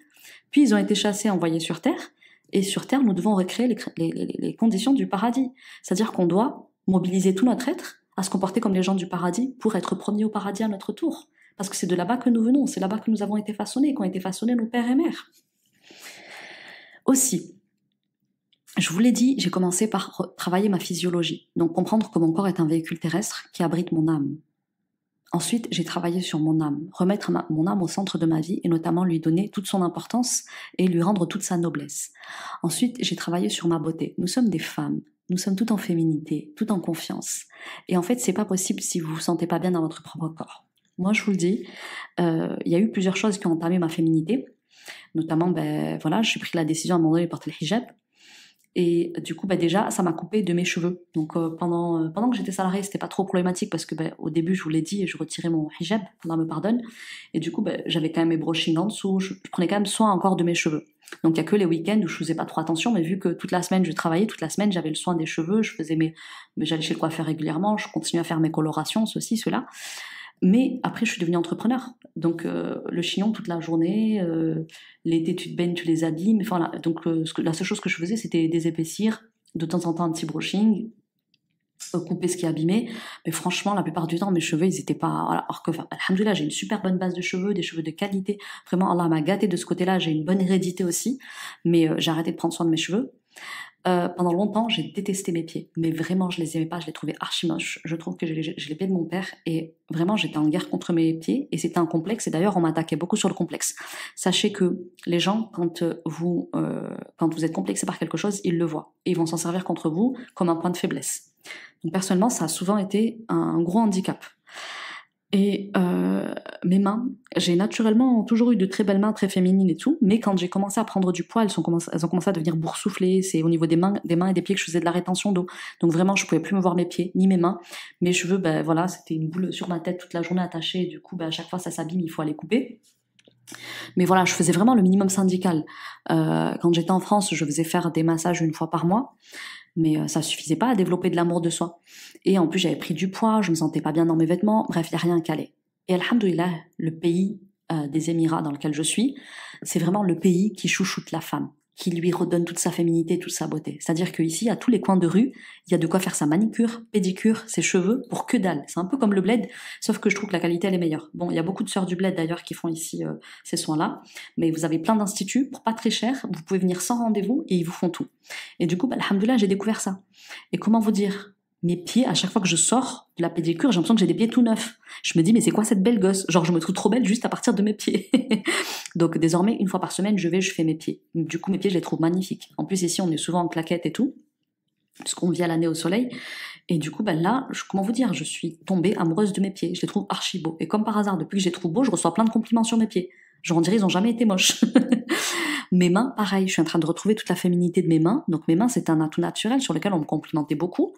Puis ils ont été chassés, envoyés sur terre. Et sur terre, nous devons recréer les conditions du paradis. C'est-à-dire qu'on doit mobiliser tout notre être à se comporter comme les gens du paradis pour être premiers au paradis à notre tour. Parce que c'est de là-bas que nous venons, c'est là-bas que nous avons été façonnés, qu'ont été façonnés nos pères et mères. Aussi, je vous l'ai dit, j'ai commencé par travailler ma physiologie. Donc comprendre que mon corps est un véhicule terrestre qui abrite mon âme. Ensuite, j'ai travaillé sur mon âme, remettre mon âme au centre de ma vie et notamment lui donner toute son importance et lui rendre toute sa noblesse. Ensuite, j'ai travaillé sur ma beauté. Nous sommes des femmes, nous sommes toutes en féminité, toutes en confiance. Et en fait, c'est pas possible si vous vous sentez pas bien dans votre propre corps. Moi, je vous le dis, il y a eu plusieurs choses qui ont entamé ma féminité. Notamment, j'ai pris la décision à un moment donné de porter le hijab. Et du coup, déjà, ça m'a coupé de mes cheveux. Donc, pendant que j'étais salariée, c'était pas trop problématique parce que, au début, je vous l'ai dit, je retirais mon hijab, Allah me pardonne. Et du coup, j'avais quand même mes brushings en dessous. Je prenais quand même soin encore de mes cheveux. Donc, il y a que les week-ends où je faisais pas trop attention, mais vu que toute la semaine, je travaillais, toute la semaine, j'avais le soin des cheveux, j'allais chez le coiffeur régulièrement, je continuais à faire mes colorations, ceci, cela. Mais après, je suis devenue entrepreneur. Donc, le chignon toute la journée, l'été, tu te baignes, tu les abîmes. Enfin, donc, la seule chose que je faisais, c'était désépaissir, de temps en temps un petit brushing, couper ce qui est abîmé. Mais franchement, la plupart du temps, mes cheveux, ils étaient pas... Voilà. Alors que, alhamdoulilah, j'ai une super bonne base de cheveux, des cheveux de qualité. Vraiment, Allah m'a gâtée de ce côté-là. J'ai une bonne hérédité aussi. Mais j'ai arrêté de prendre soin de mes cheveux. Pendant longtemps, j'ai détesté mes pieds, mais vraiment, je les aimais pas, je les trouvais archi moches. Je trouve que j'ai les pieds de mon père et vraiment, j'étais en guerre contre mes pieds et c'était un complexe. Et d'ailleurs, on m'attaquait beaucoup sur le complexe. Sachez que les gens, quand vous êtes complexé par quelque chose, ils le voient et ils vont s'en servir contre vous comme un point de faiblesse. Donc personnellement, ça a souvent été un gros handicap. Et mes mains, j'ai naturellement toujours eu de très belles mains, très féminines et tout, mais quand j'ai commencé à prendre du poids, elles ont commencé à devenir boursouflées. C'est au niveau des mains et des pieds que je faisais de la rétention d'eau. Donc vraiment, je pouvais plus me voir mes pieds, ni mes mains. Mes cheveux, c'était une boule sur ma tête toute la journée attachée. Et du coup, à chaque fois, ça s'abîme, il faut aller couper. Mais voilà, je faisais vraiment le minimum syndical. Quand j'étais en France, je faisais faire des massages 1 fois par mois. Mais ça suffisait pas à développer de l'amour de soi. Et en plus, j'avais pris du poids, je me sentais pas bien dans mes vêtements, bref, il n'y a rien qui allait. Et alhamdoulilah, le pays des Émirats dans lequel je suis, c'est vraiment le pays qui chouchoute la femme, qui lui redonne toute sa féminité, toute sa beauté. C'est-à-dire qu'ici, à tous les coins de rue, il y a de quoi faire sa manicure, pédicure, ses cheveux, pour que dalle. C'est un peu comme le bled, sauf que je trouve que la qualité, elle est meilleure. Bon, il y a beaucoup de sœurs du bled d'ailleurs qui font ici ces soins-là, mais vous avez plein d'instituts, pour pas très cher, vous pouvez venir sans rendez-vous et ils vous font tout. Et du coup, alhamdoulilah, j'ai découvert ça. Et comment vous dire, mes pieds, à chaque fois que je sors de la pédicure, j'ai l'impression que j'ai des pieds tout neufs. Je me dis, mais c'est quoi cette belle gosse? Genre, je me trouve trop belle juste à partir de mes pieds. Donc, désormais, 1 fois par semaine, je fais mes pieds. Du coup, mes pieds, je les trouve magnifiques. En plus, ici, on est souvent en claquettes et tout, puisqu'on vit à l'année au soleil. Et du coup, là, comment vous dire, je suis tombée amoureuse de mes pieds. Je les trouve archi beaux. Et comme par hasard, depuis que je les trouve beaux, je reçois plein de compliments sur mes pieds. Genre, on dirait, ils ont jamais été moches. Mes mains, pareil, je suis en train de retrouver toute la féminité de mes mains. Donc mes mains, c'est un atout naturel sur lequel on me complimentait beaucoup.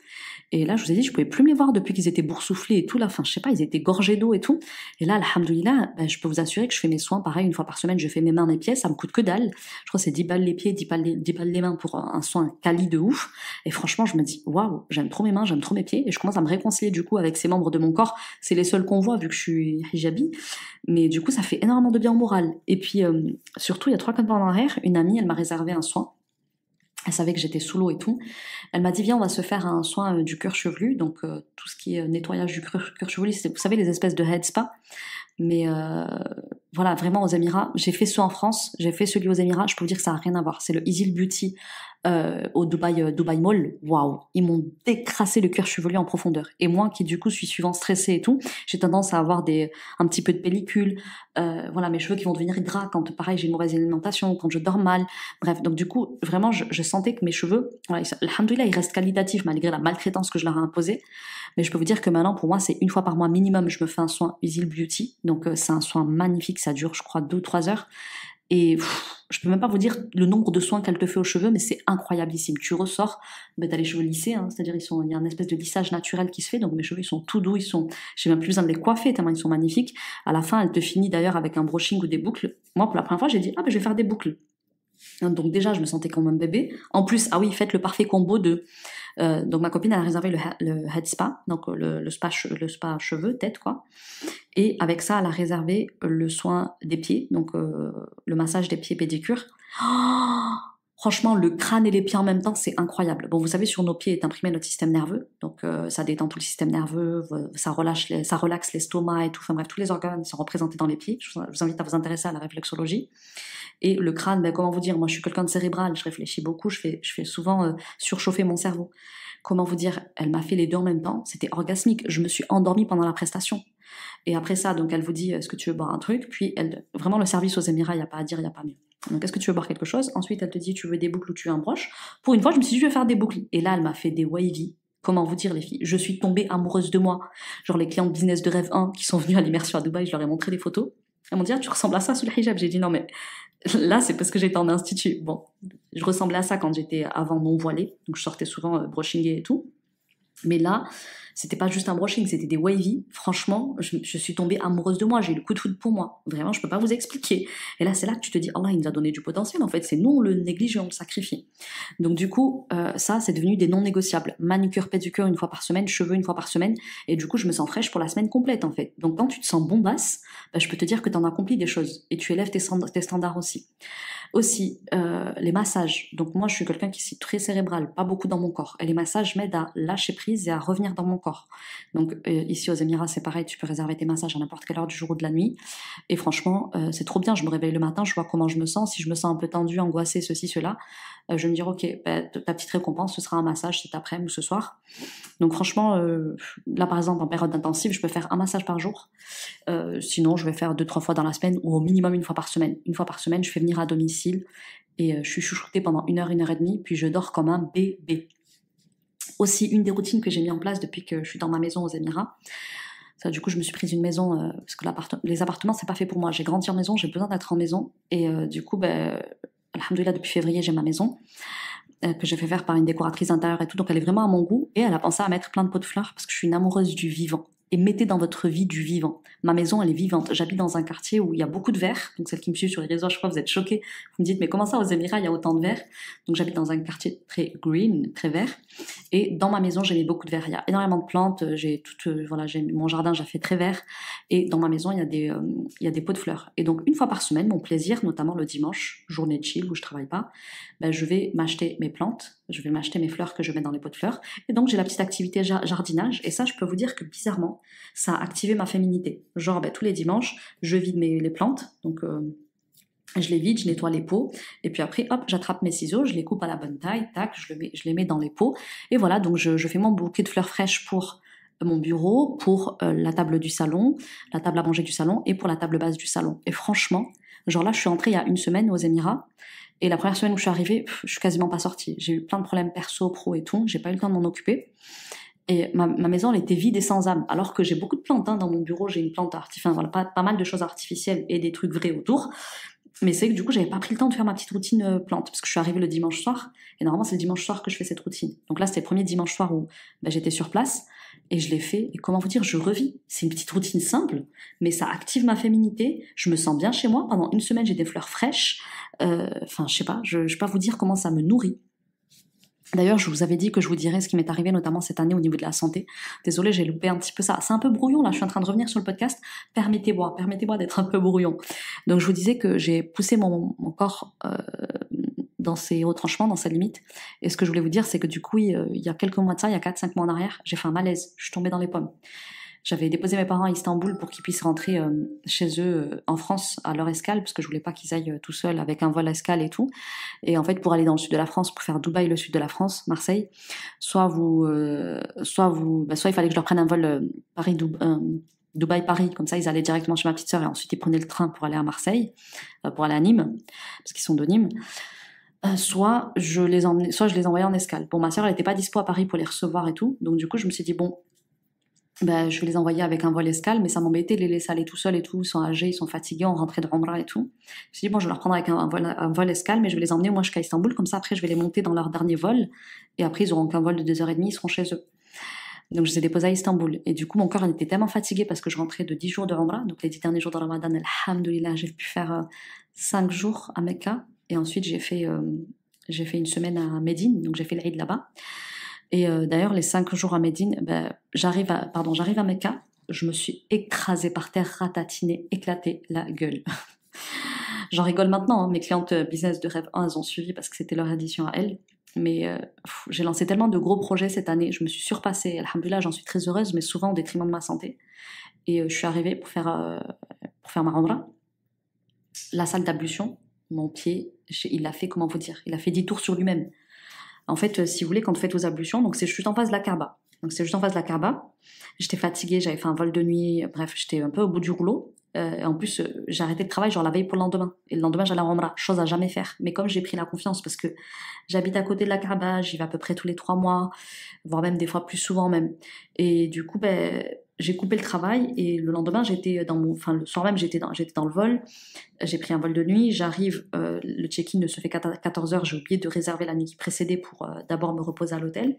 Et là, je vous ai dit, je pouvais plus me les voir depuis qu'ils étaient boursouflés et tout. Là, enfin, je sais pas, ils étaient gorgés d'eau et tout. Et là, alhamdoulilah, je peux vous assurer que je fais mes soins, pareil, une fois par semaine, je fais mes mains, mes pieds, ça me coûte que dalle. Je crois que c'est 10 balles les pieds, 10 balles les mains pour un soin quali de ouf. Et franchement, je me dis, waouh, j'aime trop mes mains, j'aime trop mes pieds. Et je commence à me réconcilier du coup avec ces membres de mon corps. C'est les seuls qu'on voit vu que je suis hijabi. Mais du coup, ça fait énormément de bien au moral. Et puis, surtout, il y a 3-4 mois en arrière, une amie, elle m'a réservé un soin. Elle savait que j'étais sous l'eau et tout. Elle m'a dit, viens, on va se faire un soin du cuir chevelu. Donc, tout ce qui est nettoyage du cuir chevelu, c'est, vous savez, les espèces de head spa. Mais voilà, vraiment aux Émirats. J'ai fait ceux en France, j'ai fait celui aux Émirats. Je peux vous dire que ça n'a rien à voir. C'est le Easy Beauty au Dubai Mall. Waouh, ils m'ont décrassé le cuir chevelu en profondeur. Et moi, qui du coup suis souvent stressée et tout, j'ai tendance à avoir un petit peu de pellicule. Voilà, mes cheveux qui vont devenir gras quand, pareil, j'ai une mauvaise alimentation, quand je dors mal. Bref, donc du coup, vraiment, je sentais que mes cheveux, voilà, alhamdoulilah, ils restent qualitatifs malgré la maltraitance que je leur ai imposée. Mais je peux vous dire que maintenant, pour moi, c'est une fois par mois minimum, je me fais un soin Easy Beauty. Donc, c'est un soin magnifique, ça dure, je crois, 2 ou 3 heures. Et je peux même pas vous dire le nombre de soins qu'elle te fait aux cheveux, mais c'est incroyablissime. Tu ressors, t'as les cheveux lissés, hein, c'est-à-dire il y a une espèce de lissage naturel qui se fait, donc mes cheveux ils sont tout doux, j'ai même plus besoin de les coiffer tellement ils sont magnifiques. À la fin, elle te finit d'ailleurs avec un brushing ou des boucles. Moi, pour la première fois, j'ai dit, je vais faire des boucles. Donc déjà, je me sentais comme un bébé. En plus, ah oui, faites le parfait combo de... donc ma copine, elle a réservé le head spa, donc le spa cheveux, tête, quoi. Et avec ça, elle a réservé le soin des pieds, donc le massage des pieds pédicure. Oh, franchement, le crâne et les pieds en même temps, c'est incroyable. Bon, vous savez, sur nos pieds est imprimé notre système nerveux, donc ça détend tout le système nerveux, ça relaxe l'estomac et tout. Enfin bref, tous les organes sont représentés dans les pieds. Je vous invite à vous intéresser à la réflexologie. Et le crâne, comment vous dire, moi je suis quelqu'un de cérébral, je réfléchis beaucoup, je fais souvent surchauffer mon cerveau. Comment vous dire, elle m'a fait les deux en même temps, c'était orgasmique, je me suis endormie pendant la prestation. Et après ça, donc elle vous dit, est-ce que tu veux boire un truc? Puis vraiment le service aux Émirats, il n'y a pas à dire, il n'y a pas mieux. Donc est-ce que tu veux boire quelque chose? Ensuite elle te dit, tu veux des boucles ou tu veux un broche? Pour une fois, je me suis dit, je vais faire des boucles. Et là, elle m'a fait des wavy. Comment vous dire, les filles? Je suis tombée amoureuse de moi. Genre les clients de business de rêve 1 qui sont venus à l'immersion à Dubaï, je leur ai montré des photos. Elles m'ont dit, tu ressembles à ça sous le hijab. J'ai dit, non mais là, c'est parce que j'étais en institut. Bon, je ressemblais à ça quand j'étais avant non voilée, donc je sortais souvent brushingée et tout. Mais là, c'était pas juste un brushing, c'était des wavy. Franchement, je suis tombée amoureuse de moi. J'ai eu le coup de foudre pour moi. Vraiment, je peux pas vous expliquer. Et là, c'est là que tu te dis, Allah, il nous a donné du potentiel. En fait, c'est nous, on le néglige et on le sacrifie. Donc du coup, ça, c'est devenu des non négociables. Manucure, pédicure une fois par semaine, cheveux une fois par semaine. Et du coup, je me sens fraîche pour la semaine complète, en fait. Donc quand tu te sens bombasse, je peux te dire que tu en accomplis des choses. Et tu élèves tes standards aussi. Aussi, les massages. Donc moi, je suis quelqu'un qui est très cérébral, pas beaucoup dans mon corps. Et les massages m'aident à lâcher prise et à revenir dans mon corps. Donc ici aux Émirats, c'est pareil, tu peux réserver tes massages à n'importe quelle heure du jour ou de la nuit. Et franchement, c'est trop bien. Je me réveille le matin, je vois comment je me sens. Si je me sens un peu tendue, angoissée, ceci, cela, je vais me dire, ok, ta petite récompense, ce sera un massage cet après-midi ou ce soir. Donc franchement, là par exemple, en période intensive, je peux faire un massage par jour. Sinon, je vais faire 2-3 fois dans la semaine ou au minimum une fois par semaine. Une fois par semaine, je fais venir à domicile et je suis chouchoutée pendant 1 heure, 1 heure et demie, puis je dors comme un bébé. Aussi, une des routines que j'ai mis en place depuis que je suis dans ma maison aux Émirats, ça, du coup, je me suis prise une maison parce que les appartements, c'est pas fait pour moi. J'ai grandi en maison, j'ai besoin d'être en maison et du coup, alhamdoulilah, depuis février, j'ai ma maison que j'ai fait faire par une décoratrice intérieure et tout, donc elle est vraiment à mon goût et elle a pensé à mettre plein de pots de fleurs parce que je suis une amoureuse du vivant. Et mettez dans votre vie du vivant. Ma maison, elle est vivante. J'habite dans un quartier où il y a beaucoup de verre. Donc, celles qui me suivent sur les réseaux, je crois que vous êtes choqués. Vous me dites, mais comment ça, aux Émirats, il y a autant de verre? Donc, j'habite dans un quartier très green, très vert. Et dans ma maison, j'ai mis beaucoup de verre. Il y a énormément de plantes. J'ai mon jardin, j'ai fait très vert. Et dans ma maison, il y a des pots de fleurs. Et donc, une fois par semaine, mon plaisir, notamment le dimanche, journée de chill où je travaille pas, je vais m'acheter mes plantes. Je vais m'acheter mes fleurs que je mets dans les pots de fleurs. Et donc, j'ai la petite activité jardinage. Et ça, je peux vous dire que bizarrement, ça a activé ma féminité. Genre, tous les dimanches, je vide les plantes. Donc, je les vide, je nettoie les pots. Et puis après, hop, j'attrape mes ciseaux, je les coupe à la bonne taille, tac, je les mets dans les pots. Et voilà, donc je fais mon bouquet de fleurs fraîches pour mon bureau, pour la table du salon, la table à manger du salon et pour la table basse du salon. Et franchement, genre là, je suis entrée il y a 1 semaine aux Émirats. Et la première semaine où je suis arrivée, je suis quasiment pas sortie. J'ai eu plein de problèmes perso, pro et tout. J'ai pas eu le temps de m'en occuper. Et ma maison, elle était vide et sans âme. Alors que j'ai beaucoup de plantes dans mon bureau. J'ai une plante pas mal de choses artificielles et des trucs vrais autour. Mais c'est que du coup, j'avais pas pris le temps de faire ma petite routine plante, parce que je suis arrivée le dimanche soir, et normalement, c'est le dimanche soir que je fais cette routine. Donc là, c'était le premier dimanche soir où j'étais sur place, et je l'ai fait, et comment vous dire, je revis. C'est une petite routine simple, mais ça active ma féminité, je me sens bien chez moi, pendant une semaine, j'ai des fleurs fraîches, enfin, je sais pas, je vais pas vous dire comment ça me nourrit. D'ailleurs, je vous avais dit que je vous dirais ce qui m'est arrivé, notamment cette année au niveau de la santé. Désolée, j'ai loupé un petit peu ça. C'est un peu brouillon, là, je suis en train de revenir sur le podcast. Permettez-moi d'être un peu brouillon. Donc, je vous disais que j'ai poussé mon corps dans ses retranchements, dans sa limite. Et ce que je voulais vous dire, c'est que du coup, il y a quelques mois de ça, il y a 4-5 mois en arrière, j'ai fait un malaise. Je suis tombée dans les pommes. J'avais déposé mes parents à Istanbul pour qu'ils puissent rentrer chez eux en France à leur escale, parce que je voulais pas qu'ils aillent tout seuls avec un vol à escale et tout. Et en fait, pour aller dans le sud de la France, pour faire Dubaï, le sud de la France, Marseille, soit il fallait que je leur prenne un vol Dubaï-Paris, comme ça ils allaient directement chez ma petite sœur et ensuite ils prenaient le train pour aller à Marseille, pour aller à Nîmes, parce qu'ils sont de Nîmes. Soit je les envoyais en escale. Bon, ma sœur, elle était pas dispo à Paris pour les recevoir et tout, donc du coup, je me suis dit, bon, je vais les envoyer avec un vol escale, mais ça m'embêtait de les laisser aller tout seuls et tout, ils sont âgés, ils sont fatigués, on rentrait de Umrah et tout. Je me suis dit, bon, je vais leur prendre avec un vol escale, mais je vais les emmener moi jusqu'à Istanbul, comme ça après je vais les monter dans leur dernier vol, et après ils auront qu'un vol de 2h30, ils seront chez eux. Donc je les ai déposés à Istanbul, et du coup mon corps il était tellement fatigué parce que je rentrais de 10 jours de Umrah, donc les 10 derniers jours de Ramadan, alhamdoulilah, j'ai pu faire 5 jours à Mecca, et ensuite j'ai fait une semaine à Médine, donc j'ai fait l'Aïd là-bas. Et d'ailleurs, les 5 jours à Médine, j'arrive à Mecca, je me suis écrasée par terre, ratatinée, éclatée la gueule. J'en rigole maintenant, hein, mes clientes business de rêve 1, elles ont suivi parce que c'était leur édition à elles. Mais j'ai lancé tellement de gros projets cette année, je me suis surpassée, alhamdoulilah, j'en suis très heureuse, mais souvent au détriment de ma santé. Et je suis arrivée pour faire ma Umrah. La salle d'ablution, mon pied, il a fait, comment vous dire, il a fait 10 tours sur lui-même. En fait, si vous voulez, quand vous faites vos ablutions, donc c'est juste en face de la Kaaba. J'étais fatiguée, j'avais fait un vol de nuit, bref, j'étais un peu au bout du rouleau. Et en plus, j'ai arrêté le travail genre la veille pour le lendemain. Et le lendemain, j'allais en Umrah, chose à jamais faire. Mais comme j'ai pris la confiance, parce que j'habite à côté de la Kaaba, j'y vais à peu près tous les 3 mois, voire même des fois plus souvent même. Et du coup, j'ai coupé le travail et le lendemain, le soir même, j'étais dans le vol. J'ai pris un vol de nuit, j'arrive, le check-in ne se fait qu'à 14h, j'ai oublié de réserver la nuit qui précédait pour d'abord me reposer à l'hôtel.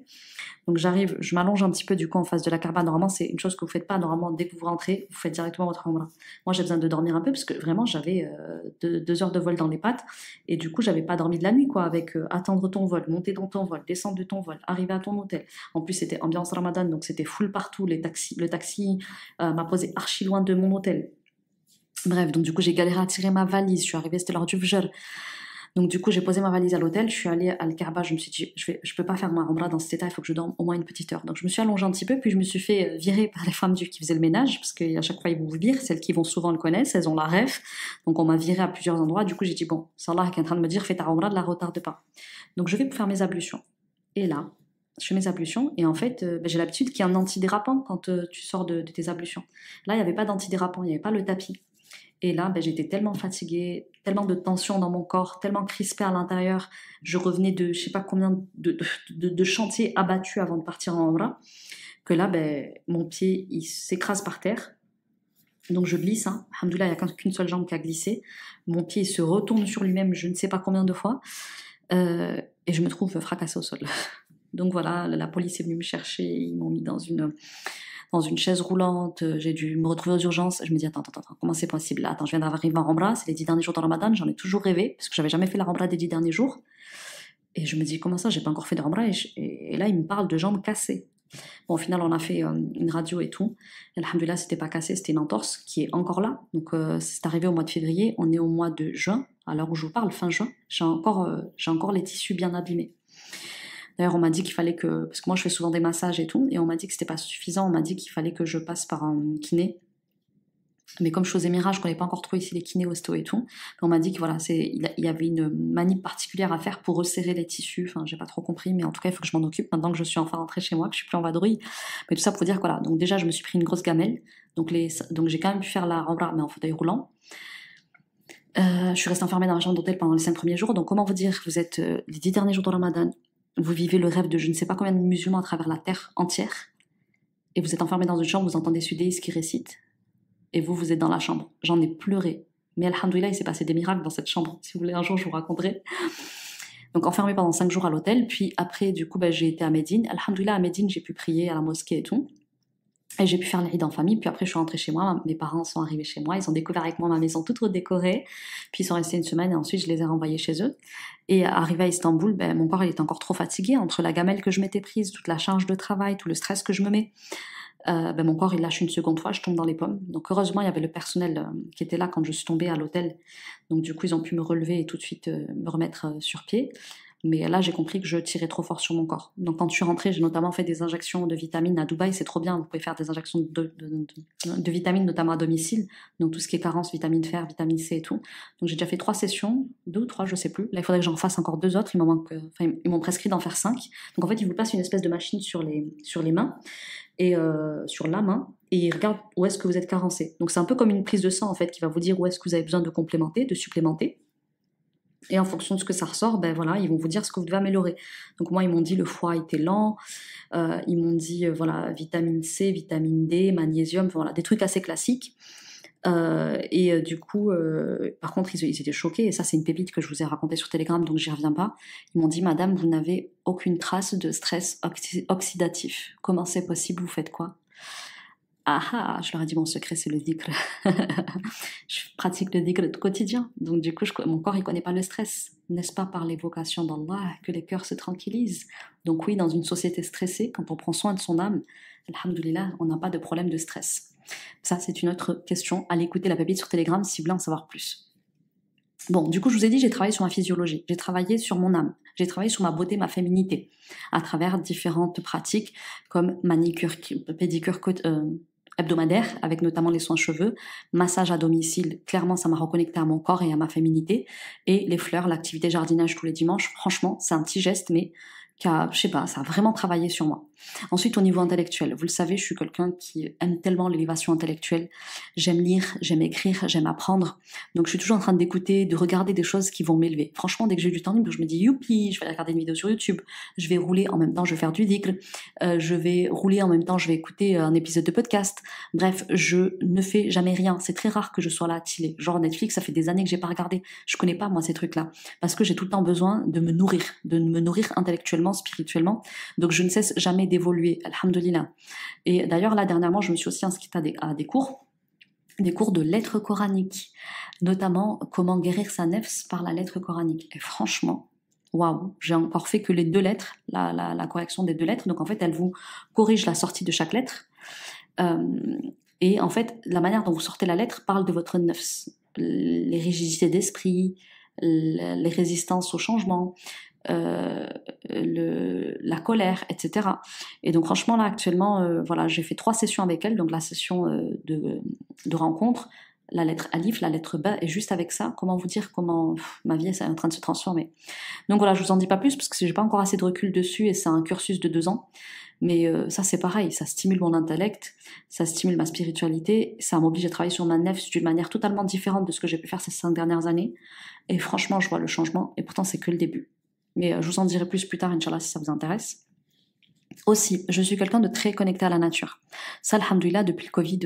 Donc j'arrive, je m'allonge un petit peu du coup en face de la Kaaba. Normalement, c'est une chose que vous faites pas. Normalement, dès que vous rentrez, vous faites directement votre Umrah. Moi, j'ai besoin de dormir un peu parce que vraiment, j'avais 2 heures de vol dans les pattes et du coup, j'avais pas dormi de la nuit quoi, avec attendre ton vol, monter dans ton vol, descendre de ton vol, arriver à ton hôtel. En plus, c'était ambiance Ramadan, donc c'était full partout. Le taxi m'a posé archi loin de mon hôtel. Bref, donc du coup, j'ai galéré à tirer ma valise. Je suis arrivée, c'était l'heure du Fajr. Donc du coup, j'ai posé ma valise à l'hôtel. Je suis allée à Al-Kaaba. Je me suis dit, je peux pas faire ma Umrah dans cet état. Il faut que je dorme au moins une petite heure. Donc je me suis allongée un petit peu, puis je me suis fait virer par les femmes qui faisaient le ménage, parce qu'à chaque fois ils vous virent. Celles qui vont souvent le connaissent, elles ont la ref. Donc on m'a virée à plusieurs endroits. Du coup, j'ai dit bon, c'est Allah qui est en train de me dire, fais ta Umrah, ne la retarde pas. Donc je vais pour faire mes ablutions. Et là, je fais mes ablutions et en fait, j'ai l'habitude qu'il y ait un antidérapant quand tu sors de tes ablutions. Là, il n'y avait pas d'antidérapant, il n'y avait pas le tapis. Et là, j'étais tellement fatiguée, tellement de tension dans mon corps, tellement crispée à l'intérieur. Je revenais de je sais pas combien de chantiers abattus avant de partir en Umrah, que là, mon pied, il s'écrase par terre. Donc je glisse, hein. Alhamdoulilah, il n'y a qu'une seule jambe qui a glissé. Mon pied il se retourne sur lui-même, je ne sais pas combien de fois. Et je me trouve fracassée au sol. Donc voilà, la police est venue me chercher, ils m'ont mis dans une chaise roulante, j'ai dû me retrouver aux urgences. Je me dis, attends, comment c'est possible? Attends, je viens d'arriver en Umrah, c'est les 10 derniers jours de Ramadan, j'en ai toujours rêvé, parce que j'avais jamais fait la Umrah des 10 derniers jours. Et je me dis, comment ça, j'ai pas encore fait de Umrah? Et là, il me parle de jambes cassées. Bon, au final, on a fait une radio et tout. Et alhamdoulilah, c'était pas cassé, c'était une entorse qui est encore là. Donc, c'est arrivé au mois de février, on est au mois de juin, à l'heure où je vous parle, fin juin. J'ai encore les tissus bien abîmés. D'ailleurs, on m'a dit qu'il fallait que, parce que moi je fais souvent des massages et tout, et on m'a dit que c'était pas suffisant, on m'a dit qu'il fallait que je passe par un kiné. Mais comme je faisais Mira, je connais pas encore trop ici les kinés, ostéo et tout. On m'a dit que voilà, il y avait une manip particulière à faire pour resserrer les tissus. Enfin, j'ai pas trop compris, mais en tout cas, il faut que je m'en occupe maintenant que je suis enfin rentrée chez moi, que je suis plus en vadrouille. Mais tout ça pour dire que voilà. Donc déjà, je me suis pris une grosse gamelle. Donc j'ai quand même pu faire la Umrah, mais en fauteuil roulant. Je suis restée enfermée dans ma chambre d'hôtel pendant les 5 premiers jours. Donc comment vous dire, vous êtes les 10 derniers jours de Ramadan. Vous vivez le rêve de je ne sais pas combien de musulmans à travers la terre entière, et vous êtes enfermé dans une chambre, vous entendez Sudais qui récite, et vous êtes dans la chambre. J'en ai pleuré. Mais alhamdoulilah, il s'est passé des miracles dans cette chambre. Si vous voulez, un jour, je vous raconterai. Donc enfermée pendant 5 jours à l'hôtel. Puis après, du coup, j'ai été à Médine. Alhamdoulilah, à Médine, j'ai pu prier à la mosquée et tout. Et j'ai pu faire l'Aïd en famille. Puis après, je suis rentrée chez moi. Mes parents sont arrivés chez moi. Ils ont découvert avec moi ma maison toute redécorée. Puis ils sont restés une semaine et ensuite, je les ai renvoyés chez eux. Et arrivé à Istanbul, mon corps, il était encore trop fatigué entre la gamelle que je m'étais prise, toute la charge de travail, tout le stress que je me mets. Mon corps, il lâche une seconde fois, je tombe dans les pommes. Donc heureusement, il y avait le personnel qui était là quand je suis tombée à l'hôtel. Donc du coup, ils ont pu me relever et tout de suite me remettre sur pied. Mais là, j'ai compris que je tirais trop fort sur mon corps. Donc quand je suis rentrée, j'ai notamment fait des injections de vitamines à Dubaï. C'est trop bien, vous pouvez faire des injections de vitamines, notamment à domicile. Donc tout ce qui est carence, vitamine fer, vitamine C et tout. Donc j'ai déjà fait 3 sessions, 2 ou 3, je sais plus. Là, il faudrait que j'en fasse encore 2 autres. Ils m'ont prescrit d'en faire 5. Donc en fait, ils vous passent une espèce de machine sur les mains et sur la main, et ils regardent où est-ce que vous êtes carencé. Donc c'est un peu comme une prise de sang en fait, qui va vous dire où est-ce que vous avez besoin de complémenter, de supplémenter. Et en fonction de ce que ça ressort, voilà, ils vont vous dire ce que vous devez améliorer. Donc moi, ils m'ont dit le foie était lent, ils m'ont dit voilà, vitamine C, vitamine D, magnésium, voilà, des trucs assez classiques. Du coup, par contre, ils étaient choqués, et ça c'est une pépite que je vous ai racontée sur Telegram, donc j'y reviens pas. Ils m'ont dit, madame, vous n'avez aucune trace de stress oxydatif. Comment c'est possible, vous faites quoi? Ah, je leur ai dit, mon secret c'est le dhikr. Je pratique le dhikr quotidien, donc du coup mon corps il connaît pas le stress. N'est-ce pas par l'évocation d'Allah que les cœurs se tranquillisent? Donc oui, dans une société stressée, quand on prend soin de son âme, alhamdoulilah, on n'a pas de problème de stress. Ça c'est une autre question, allez écouter la pépite sur Telegram si vous voulez en savoir plus. Bon, du coup, je vous ai dit, j'ai travaillé sur ma physiologie, j'ai travaillé sur mon âme, j'ai travaillé sur ma beauté, ma féminité, à travers différentes pratiques comme manicure, pédicure hebdomadaire, avec notamment les soins cheveux, massage à domicile, clairement ça m'a reconnecté à mon corps et à ma féminité, et les fleurs, l'activité jardinage tous les dimanches, franchement, c'est un petit geste, mais je sais pas, ça a vraiment travaillé sur moi. Ensuite, au niveau intellectuel, vous le savez, je suis quelqu'un qui aime tellement l'élévation intellectuelle. J'aime lire, j'aime écrire, j'aime apprendre. Donc, je suis toujours en train d'écouter, de regarder des choses qui vont m'élever. Franchement, dès que j'ai du temps libre, je me dis, youpi, je vais aller regarder une vidéo sur YouTube. Je vais rouler en même temps, je vais faire du dhikr. Je vais rouler en même temps, je vais écouter un épisode de podcast. Bref, je ne fais jamais rien. C'est très rare que je sois là à chiller. Genre Netflix, ça fait des années que j'ai pas regardé. Je connais pas, moi, ces trucs-là. Parce que j'ai tout le temps besoin de me nourrir intellectuellement, spirituellement. Donc, je ne cesse jamais d'évoluer, alhamdoulilah. Et d'ailleurs, là, dernièrement, je me suis aussi inscrite à des cours de lettres coraniques, notamment comment guérir sa nefs par la lettre coranique. Et franchement, waouh, j'ai encore fait que les 2 lettres, la correction des 2 lettres. Donc, en fait, elle vous corrige la sortie de chaque lettre. Et en fait, la manière dont vous sortez la lettre parle de votre nefs, les rigidités d'esprit, les résistances au changement, la colère, etc. Et donc franchement là actuellement, voilà, j'ai fait 3 sessions avec elle, donc la session de rencontre, la lettre Alif, la lettre Ba, et juste avec ça, comment vous dire comment ma vie est en train de se transformer. Donc voilà, je vous en dis pas plus parce que j'ai pas encore assez de recul dessus et c'est un cursus de 2 ans. Mais ça c'est pareil, ça stimule mon intellect, ça stimule ma spiritualité, ça m'oblige à travailler sur ma nefs d'une manière totalement différente de ce que j'ai pu faire ces 5 dernières années. Et franchement, je vois le changement, et pourtant c'est que le début. Mais je vous en dirai plus tard, Inch'Allah, si ça vous intéresse. Aussi, je suis quelqu'un de très connecté à la nature. Ça, alhamdoulilah, depuis le Covid,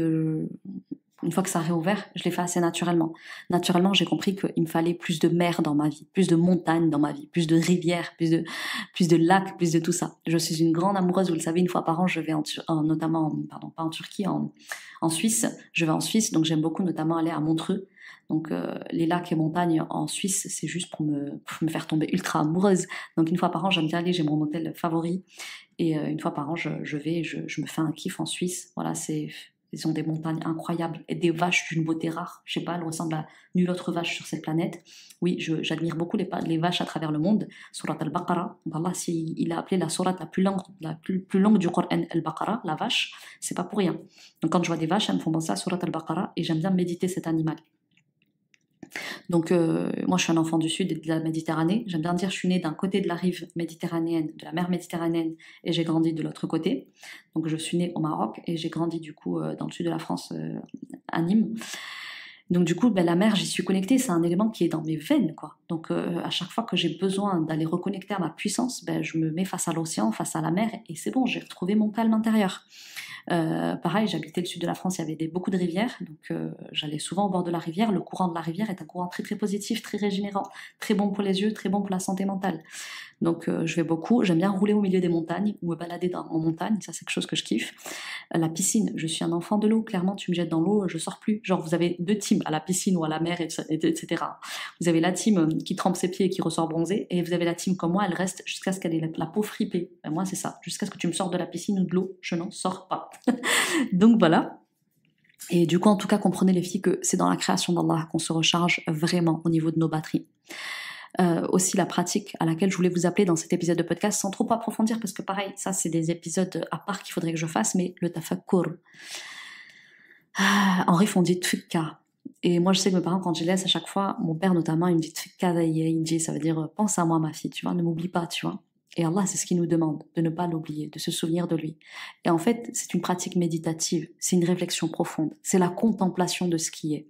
une fois que ça a réouvert, je l'ai fait assez naturellement. Naturellement, j'ai compris qu'il me fallait plus de mer dans ma vie, plus de montagnes dans ma vie, plus de rivières, plus de lacs, plus de tout ça. Je suis une grande amoureuse, vous le savez, une fois par an, je vais pas en Turquie, en Suisse. Je vais en Suisse, donc j'aime beaucoup notamment aller à Montreux. Donc les lacs et montagnes en Suisse, c'est juste pour me faire tomber ultra amoureuse. Donc une fois par an, j'aime bien aller, j'ai mon hôtel favori. Et une fois par an, je me fais un kiff en Suisse. Voilà, ils ont des montagnes incroyables et des vaches d'une beauté rare. Je sais pas, elles ressemblent à nulle autre vache sur cette planète. Oui, j'admire beaucoup les vaches à travers le monde. Surat al-Baqarah, Allah, il a appelé la sourate la plus longue du Coran, al-Baqarah, la vache, c'est pas pour rien. Donc quand je vois des vaches, elles me font penser à Surat al-Baqarah et j'aime bien méditer cet animal. Donc moi je suis un enfant du sud et de la Méditerranée, j'aime bien dire je suis née d'un côté de la rive méditerranéenne, de la mer Méditerranéenne, et j'ai grandi de l'autre côté. Donc je suis née au Maroc et j'ai grandi du coup dans le sud de la France, à Nîmes. Donc du coup la mer, j'y suis connectée, c'est un élément qui est dans mes veines quoi. Donc à chaque fois que j'ai besoin d'aller reconnecter à ma puissance, je me mets face à l'océan, face à la mer, et c'est bon, j'ai retrouvé mon calme intérieur. Pareil, j'habitais le sud de la France, il y avait beaucoup de rivières, donc j'allais souvent au bord de la rivière. Le courant de la rivière est un courant très très positif, très régénérant, très bon pour les yeux, très bon pour la santé mentale. Donc je vais beaucoup, j'aime bien rouler au milieu des montagnes ou me balader en montagne, ça c'est quelque chose que je kiffe. La piscine, je suis un enfant de l'eau, clairement tu me jettes dans l'eau, je sors plus. Genre vous avez deux teams, à la piscine ou à la mer, etc. Vous avez la team qui trempe ses pieds et qui ressort bronzée, et vous avez la team comme moi, elle reste jusqu'à ce qu'elle ait la peau fripée. Ben, moi c'est ça, jusqu'à ce que tu me sortes de la piscine ou de l'eau, je n'en sors pas. Donc voilà. Et du coup, en tout cas, comprenez les filles que c'est dans la création d'Allah qu'on se recharge vraiment au niveau de nos batteries. Aussi la pratique à laquelle je voulais vous appeler dans cet épisode de podcast, sans trop approfondir, parce que pareil, ça c'est des épisodes à part qu'il faudrait que je fasse, mais le tafakkur. En rif, on dit tfikka. Et moi, je sais que mes parents, quand je les laisse à chaque fois, mon père notamment, il me dit tfikka daïji, ça veut dire pense à moi, ma fille, tu vois, ne m'oublie pas, tu vois. Et Allah, c'est ce qu'il nous demande, de ne pas l'oublier, de se souvenir de lui. Et en fait, c'est une pratique méditative, c'est une réflexion profonde, c'est la contemplation de ce qui est.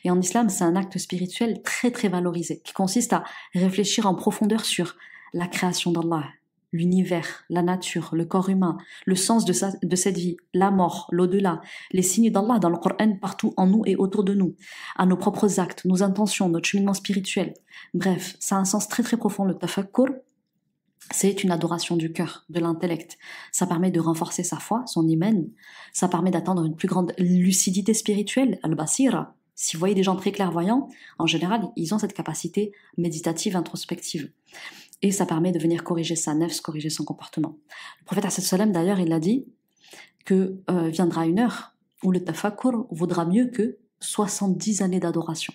Et en islam, c'est un acte spirituel très très valorisé, qui consiste à réfléchir en profondeur sur la création d'Allah, l'univers, la nature, le corps humain, le sens de cette vie, la mort, l'au-delà, les signes d'Allah dans le Coran partout en nous et autour de nous, à nos propres actes, nos intentions, notre cheminement spirituel. Bref, ça a un sens très très profond, le tafakkur. C'est une adoration du cœur, de l'intellect. Ça permet de renforcer sa foi, son iman. Ça permet d'atteindre une plus grande lucidité spirituelle, al-basira. Si vous voyez des gens très clairvoyants, en général, ils ont cette capacité méditative, introspective. Et ça permet de venir corriger sa nefs, corriger son comportement. Le prophète sallam, d'ailleurs, il a dit que viendra une heure où le tafakkur vaudra mieux que 70 années d'adoration.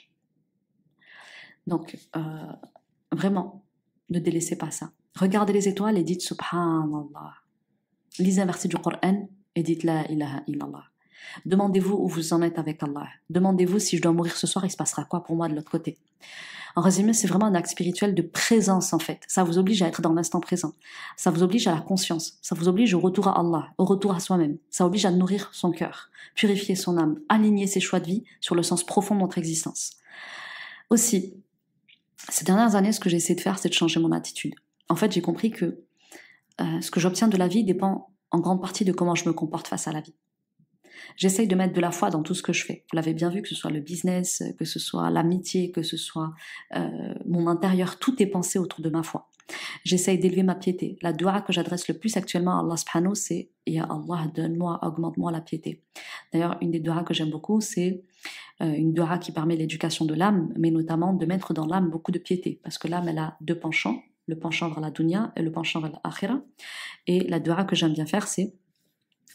Donc, vraiment, ne délaissez pas ça. Regardez les étoiles et dites Subhanallah. Lisez un verset du Coran et dites La ilaha illallah. Demandez-vous où vous en êtes avec Allah. Demandez-vous si je dois mourir ce soir, il se passera quoi pour moi de l'autre côté. En résumé, c'est vraiment un acte spirituel de présence en fait. Ça vous oblige à être dans l'instant présent. Ça vous oblige à la conscience. Ça vous oblige au retour à Allah, au retour à soi-même. Ça oblige à nourrir son cœur, purifier son âme, aligner ses choix de vie sur le sens profond de notre existence. Aussi, ces dernières années, ce que j'ai essayé de faire, c'est de changer mon attitude. En fait, j'ai compris que ce que j'obtiens de la vie dépend en grande partie de comment je me comporte face à la vie. J'essaye de mettre de la foi dans tout ce que je fais. Vous l'avez bien vu, que ce soit le business, que ce soit l'amitié, que ce soit mon intérieur, tout est pensé autour de ma foi. J'essaye d'élever ma piété. La dua que j'adresse le plus actuellement à Allah subhanahu, c'est « Ya Allah, donne-moi, augmente-moi la piété ». D'ailleurs, une des duas que j'aime beaucoup, c'est une dua qui permet l'éducation de l'âme, mais notamment de mettre dans l'âme beaucoup de piété, parce que l'âme, elle a deux penchants, le penchant vers la dunya et le penchant vers l'akhira. Et la dua que j'aime bien faire, c'est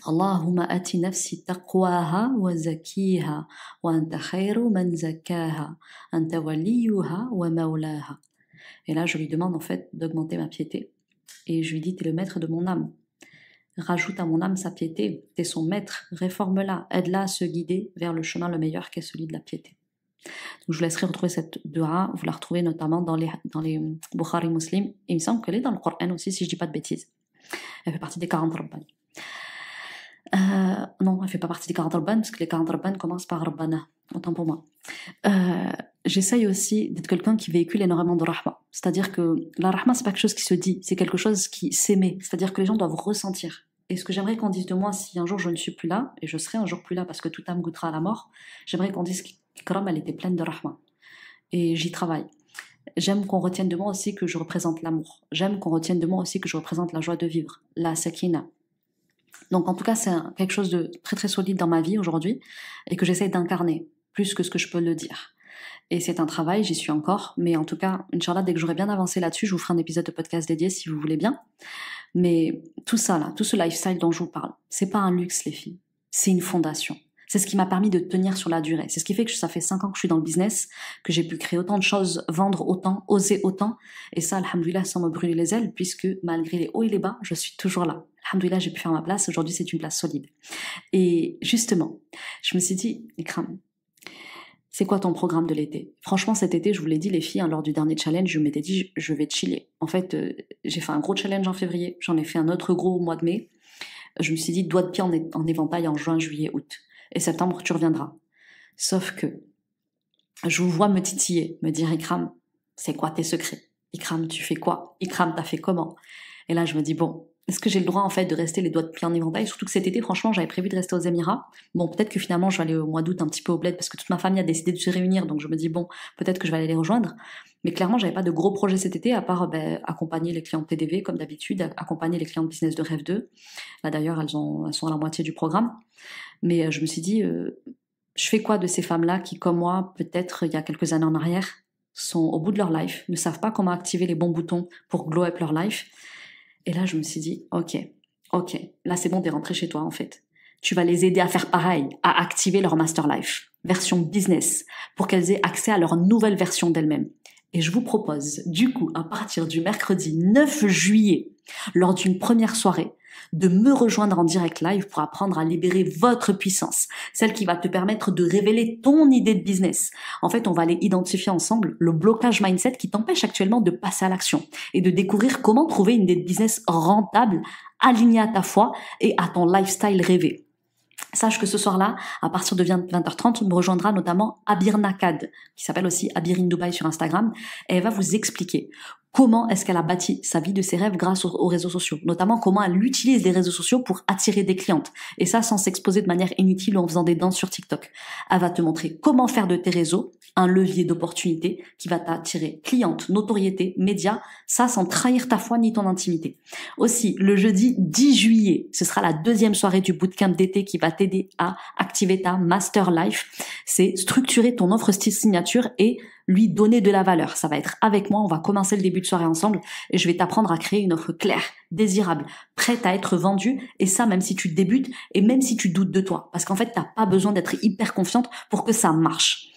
Allahumma ati nafsi taqwaha wa zakiha wa anta khayru man zakaha anta waliyuha wa maulaha. Et là, je lui demande en fait d'augmenter ma piété. Et je lui dis, t'es le maître de mon âme. Rajoute à mon âme sa piété. T'es son maître. Réforme-la. Aide-la à se guider vers le chemin le meilleur qu'est celui de la piété. Donc, je vous laisserai retrouver cette dua. Vous la retrouvez notamment dans les Bukhari Muslim. Et il me semble qu'elle est dans le Coran aussi, si je dis pas de bêtises. Elle fait partie des 40 Rabban. Non, elle fait pas partie des 40 Rabban, parce que les 40 Rabban commencent par Rabbana. Autant pour moi. J'essaye aussi d'être quelqu'un qui véhicule énormément de rahma. C'est-à-dire que la rahma, c'est pas quelque chose qui se dit, c'est quelque chose qui s'émet. C'est-à-dire que les gens doivent ressentir. Et ce que j'aimerais qu'on dise de moi, si un jour je ne suis plus là, et je serai un jour plus là parce que toute âme goûtera à la mort, j'aimerais qu'on dise qu'Ikram, elle était pleine de rahma. Et j'y travaille. J'aime qu'on retienne de moi aussi que je représente l'amour. J'aime qu'on retienne de moi aussi que je représente la joie de vivre, la sakina. Donc en tout cas, c'est quelque chose de très très solide dans ma vie aujourd'hui et que j'essaie d'incarner, plus que ce que je peux le dire. Et c'est un travail, j'y suis encore, mais en tout cas, Inch'Allah, dès que j'aurai bien avancé là-dessus, je vous ferai un épisode de podcast dédié si vous voulez bien. Mais tout ça là, tout ce lifestyle dont je vous parle, c'est pas un luxe les filles, c'est une fondation. C'est ce qui m'a permis de tenir sur la durée. C'est ce qui fait que ça fait 5 ans que je suis dans le business, que j'ai pu créer autant de choses, vendre autant, oser autant. Et ça, alhamdoulilah, sans me brûler les ailes, puisque malgré les hauts et les bas, je suis toujours là. Alhamdoulilah, j'ai pu faire ma place. Aujourd'hui, c'est une place solide. Et justement, je me suis dit, Ikram, c'est quoi ton programme de l'été? Franchement, cet été, je vous l'ai dit, les filles, hein, lors du dernier challenge, je m'étais dit, je vais chiller. En fait, j'ai fait un gros challenge en février. J'en ai fait un autre gros au mois de mai. Je me suis dit, doigt de pied en éventail en juin, juillet, août. Et septembre, tu reviendras. Sauf que je vous vois me titiller, me dire, Ikram, c'est quoi tes secrets? Ikram, tu fais quoi? Ikram, t'as fait comment? Et là, je me dis, bon, est-ce que j'ai le droit en fait de rester les doigts de pied en éventail? Surtout que cet été, franchement, j'avais prévu de rester aux Émirats. Bon, peut-être que finalement, je vais aller au mois d'août un petit peu au bled parce que toute ma famille a décidé de se réunir, donc je me dis bon, peut-être que je vais aller les rejoindre. Mais clairement, j'avais pas de gros projets cet été à part accompagner les clients de TDV comme d'habitude, accompagner les clients de business de Rêve 2. Là d'ailleurs, elles sont à la moitié du programme. Mais je me suis dit, je fais quoi de ces femmes-là qui, comme moi, peut-être il y a quelques années en arrière, sont au bout de leur life, ne savent pas comment activer les bons boutons pour glow up leur life. Et là, je me suis dit, ok, là c'est bon, t'es rentré chez toi en fait. Tu vas les aider à faire pareil, à activer leur master life, version business, pour qu'elles aient accès à leur nouvelle version d'elles-mêmes. Et je vous propose, du coup, à partir du mercredi 9 juillet, lors d'une première soirée, de me rejoindre en direct live pour apprendre à libérer votre puissance, celle qui va te permettre de révéler ton idée de business. En fait, on va aller identifier ensemble le blocage mindset qui t'empêche actuellement de passer à l'action et de découvrir comment trouver une idée de business rentable, alignée à ta foi et à ton lifestyle rêvé. Sache que ce soir-là, à partir de 20h30, me rejoindra notamment Abir Nakad, qui s'appelle aussi Abir in Dubai sur Instagram, et elle va vous expliquer comment est-ce qu'elle a bâti sa vie de ses rêves grâce aux réseaux sociaux, notamment comment elle utilise les réseaux sociaux pour attirer des clientes, et ça sans s'exposer de manière inutile ou en faisant des danses sur TikTok. Elle va te montrer comment faire de tes réseaux un levier d'opportunité qui va t'attirer clientes, notoriété, médias, ça sans trahir ta foi ni ton intimité. Aussi, le jeudi 10 juillet, ce sera la deuxième soirée du bootcamp d'été qui va t'aider à activer ta master life. C'est structurer ton offre style signature et lui donner de la valeur. Ça va être avec moi, on va commencer le début de soirée ensemble et je vais t'apprendre à créer une offre claire, désirable, prête à être vendue, et ça même si tu débutes et même si tu doutes de toi. Parce qu'en fait, t'as pas besoin d'être hyper confiante pour que ça marche.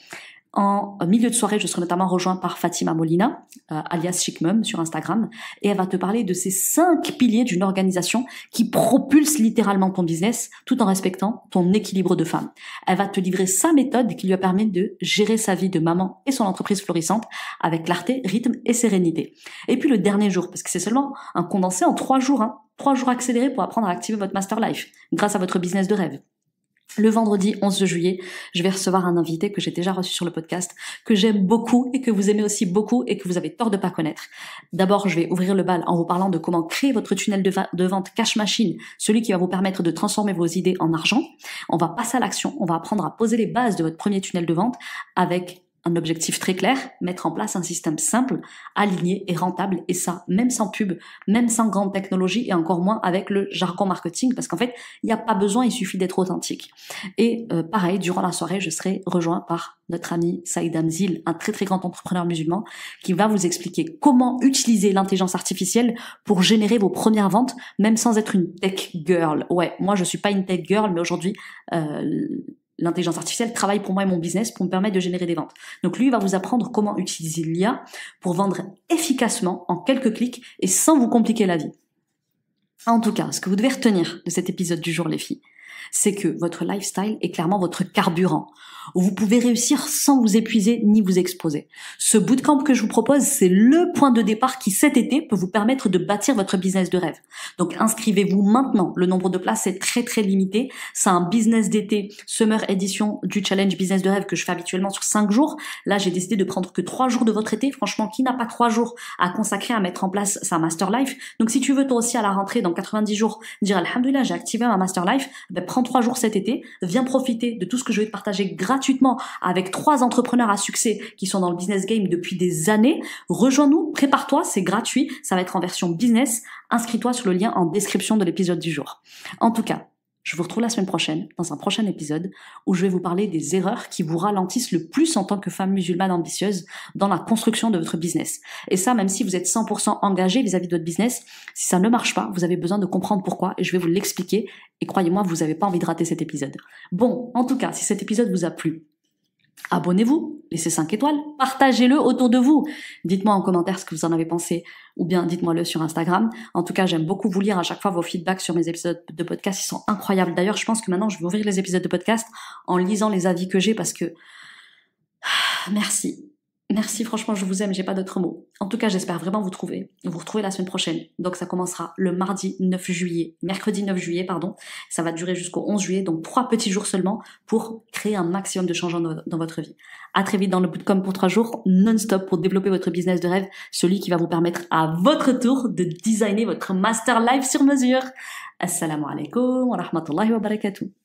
En milieu de soirée, je serai notamment rejoint par Fatima Molina, alias Chic Mum sur Instagram, et elle va te parler de ces 5 piliers d'une organisation qui propulse littéralement ton business tout en respectant ton équilibre de femme. Elle va te livrer sa méthode qui lui a permis de gérer sa vie de maman et son entreprise florissante avec clarté, rythme et sérénité. Et puis le dernier jour, parce que c'est seulement un condensé en 3 jours, 3 jours accélérés pour apprendre à activer votre master life grâce à votre business de rêve. Le vendredi 11 juillet, je vais recevoir un invité que j'ai déjà reçu sur le podcast, que j'aime beaucoup et que vous aimez aussi beaucoup et que vous avez tort de pas connaître. D'abord, je vais ouvrir le bal en vous parlant de comment créer votre tunnel de vente cash machine, celui qui va vous permettre de transformer vos idées en argent. On va passer à l'action, on va apprendre à poser les bases de votre premier tunnel de vente avec un objectif très clair, mettre en place un système simple, aligné et rentable, et ça, même sans pub, même sans grande technologie, et encore moins avec le jargon marketing, parce qu'en fait, il n'y a pas besoin, il suffit d'être authentique. Et pareil, durant la soirée, je serai rejoint par notre ami Saïd Amzil, un très très grand entrepreneur musulman, qui va vous expliquer comment utiliser l'intelligence artificielle pour générer vos premières ventes, même sans être une tech girl. Ouais, moi je suis pas une tech girl, mais aujourd'hui, l'intelligence artificielle travaille pour moi et mon business pour me permettre de générer des ventes. Donc lui, il va vous apprendre comment utiliser l'IA pour vendre efficacement en quelques clics et sans vous compliquer la vie. En tout cas, ce que vous devez retenir de cet épisode du jour, les filles, c'est que votre lifestyle est clairement votre carburant, où vous pouvez réussir sans vous épuiser ni vous exposer. Ce bootcamp que je vous propose, c'est le point de départ qui, cet été, peut vous permettre de bâtir votre business de rêve. Donc, inscrivez-vous maintenant. Le nombre de places est très, très limité. C'est un business d'été, summer edition du challenge business de rêve que je fais habituellement sur 5 jours. Là, j'ai décidé de prendre que 3 jours de votre été. Franchement, qui n'a pas 3 jours à consacrer à mettre en place sa master life? Donc, si tu veux toi aussi à la rentrée, dans 90 jours, dire alhamdoulilah, j'ai activé ma master life, ben, prends 3 jours cet été, viens profiter de tout ce que je vais te partager gratuitement avec 3 entrepreneurs à succès qui sont dans le business game depuis des années. Rejoins-nous, prépare-toi, c'est gratuit, ça va être en version business. Inscris-toi sur le lien en description de l'épisode du jour. En tout cas, je vous retrouve la semaine prochaine dans un prochain épisode où je vais vous parler des erreurs qui vous ralentissent le plus en tant que femme musulmane ambitieuse dans la construction de votre business. Et ça, même si vous êtes 100% engagé vis-à-vis de votre business, si ça ne marche pas, vous avez besoin de comprendre pourquoi et je vais vous l'expliquer. Et croyez-moi, vous n'avez pas envie de rater cet épisode. Bon, en tout cas, si cet épisode vous a plu, abonnez-vous, laissez 5 étoiles, partagez-le autour de vous. Dites-moi en commentaire ce que vous en avez pensé ou bien dites-moi-le sur Instagram. En tout cas, j'aime beaucoup vous lire à chaque fois vos feedbacks sur mes épisodes de podcast, ils sont incroyables. D'ailleurs, je pense que maintenant, je vais ouvrir les épisodes de podcast en lisant les avis que j'ai parce que... Merci. Merci, franchement, je vous aime, j'ai pas d'autres mots. En tout cas, j'espère vraiment vous retrouver la semaine prochaine. Donc, ça commencera le mercredi 9 juillet, pardon. Ça va durer jusqu'au 11 juillet, donc 3 petits jours seulement pour créer un maximum de changements dans votre vie. À très vite dans le bootcamp pour 3 jours, non-stop pour développer votre business de rêve, celui qui va vous permettre à votre tour de designer votre master life sur mesure. Assalamu alaikum wa rahmatullahi wa barakatuh.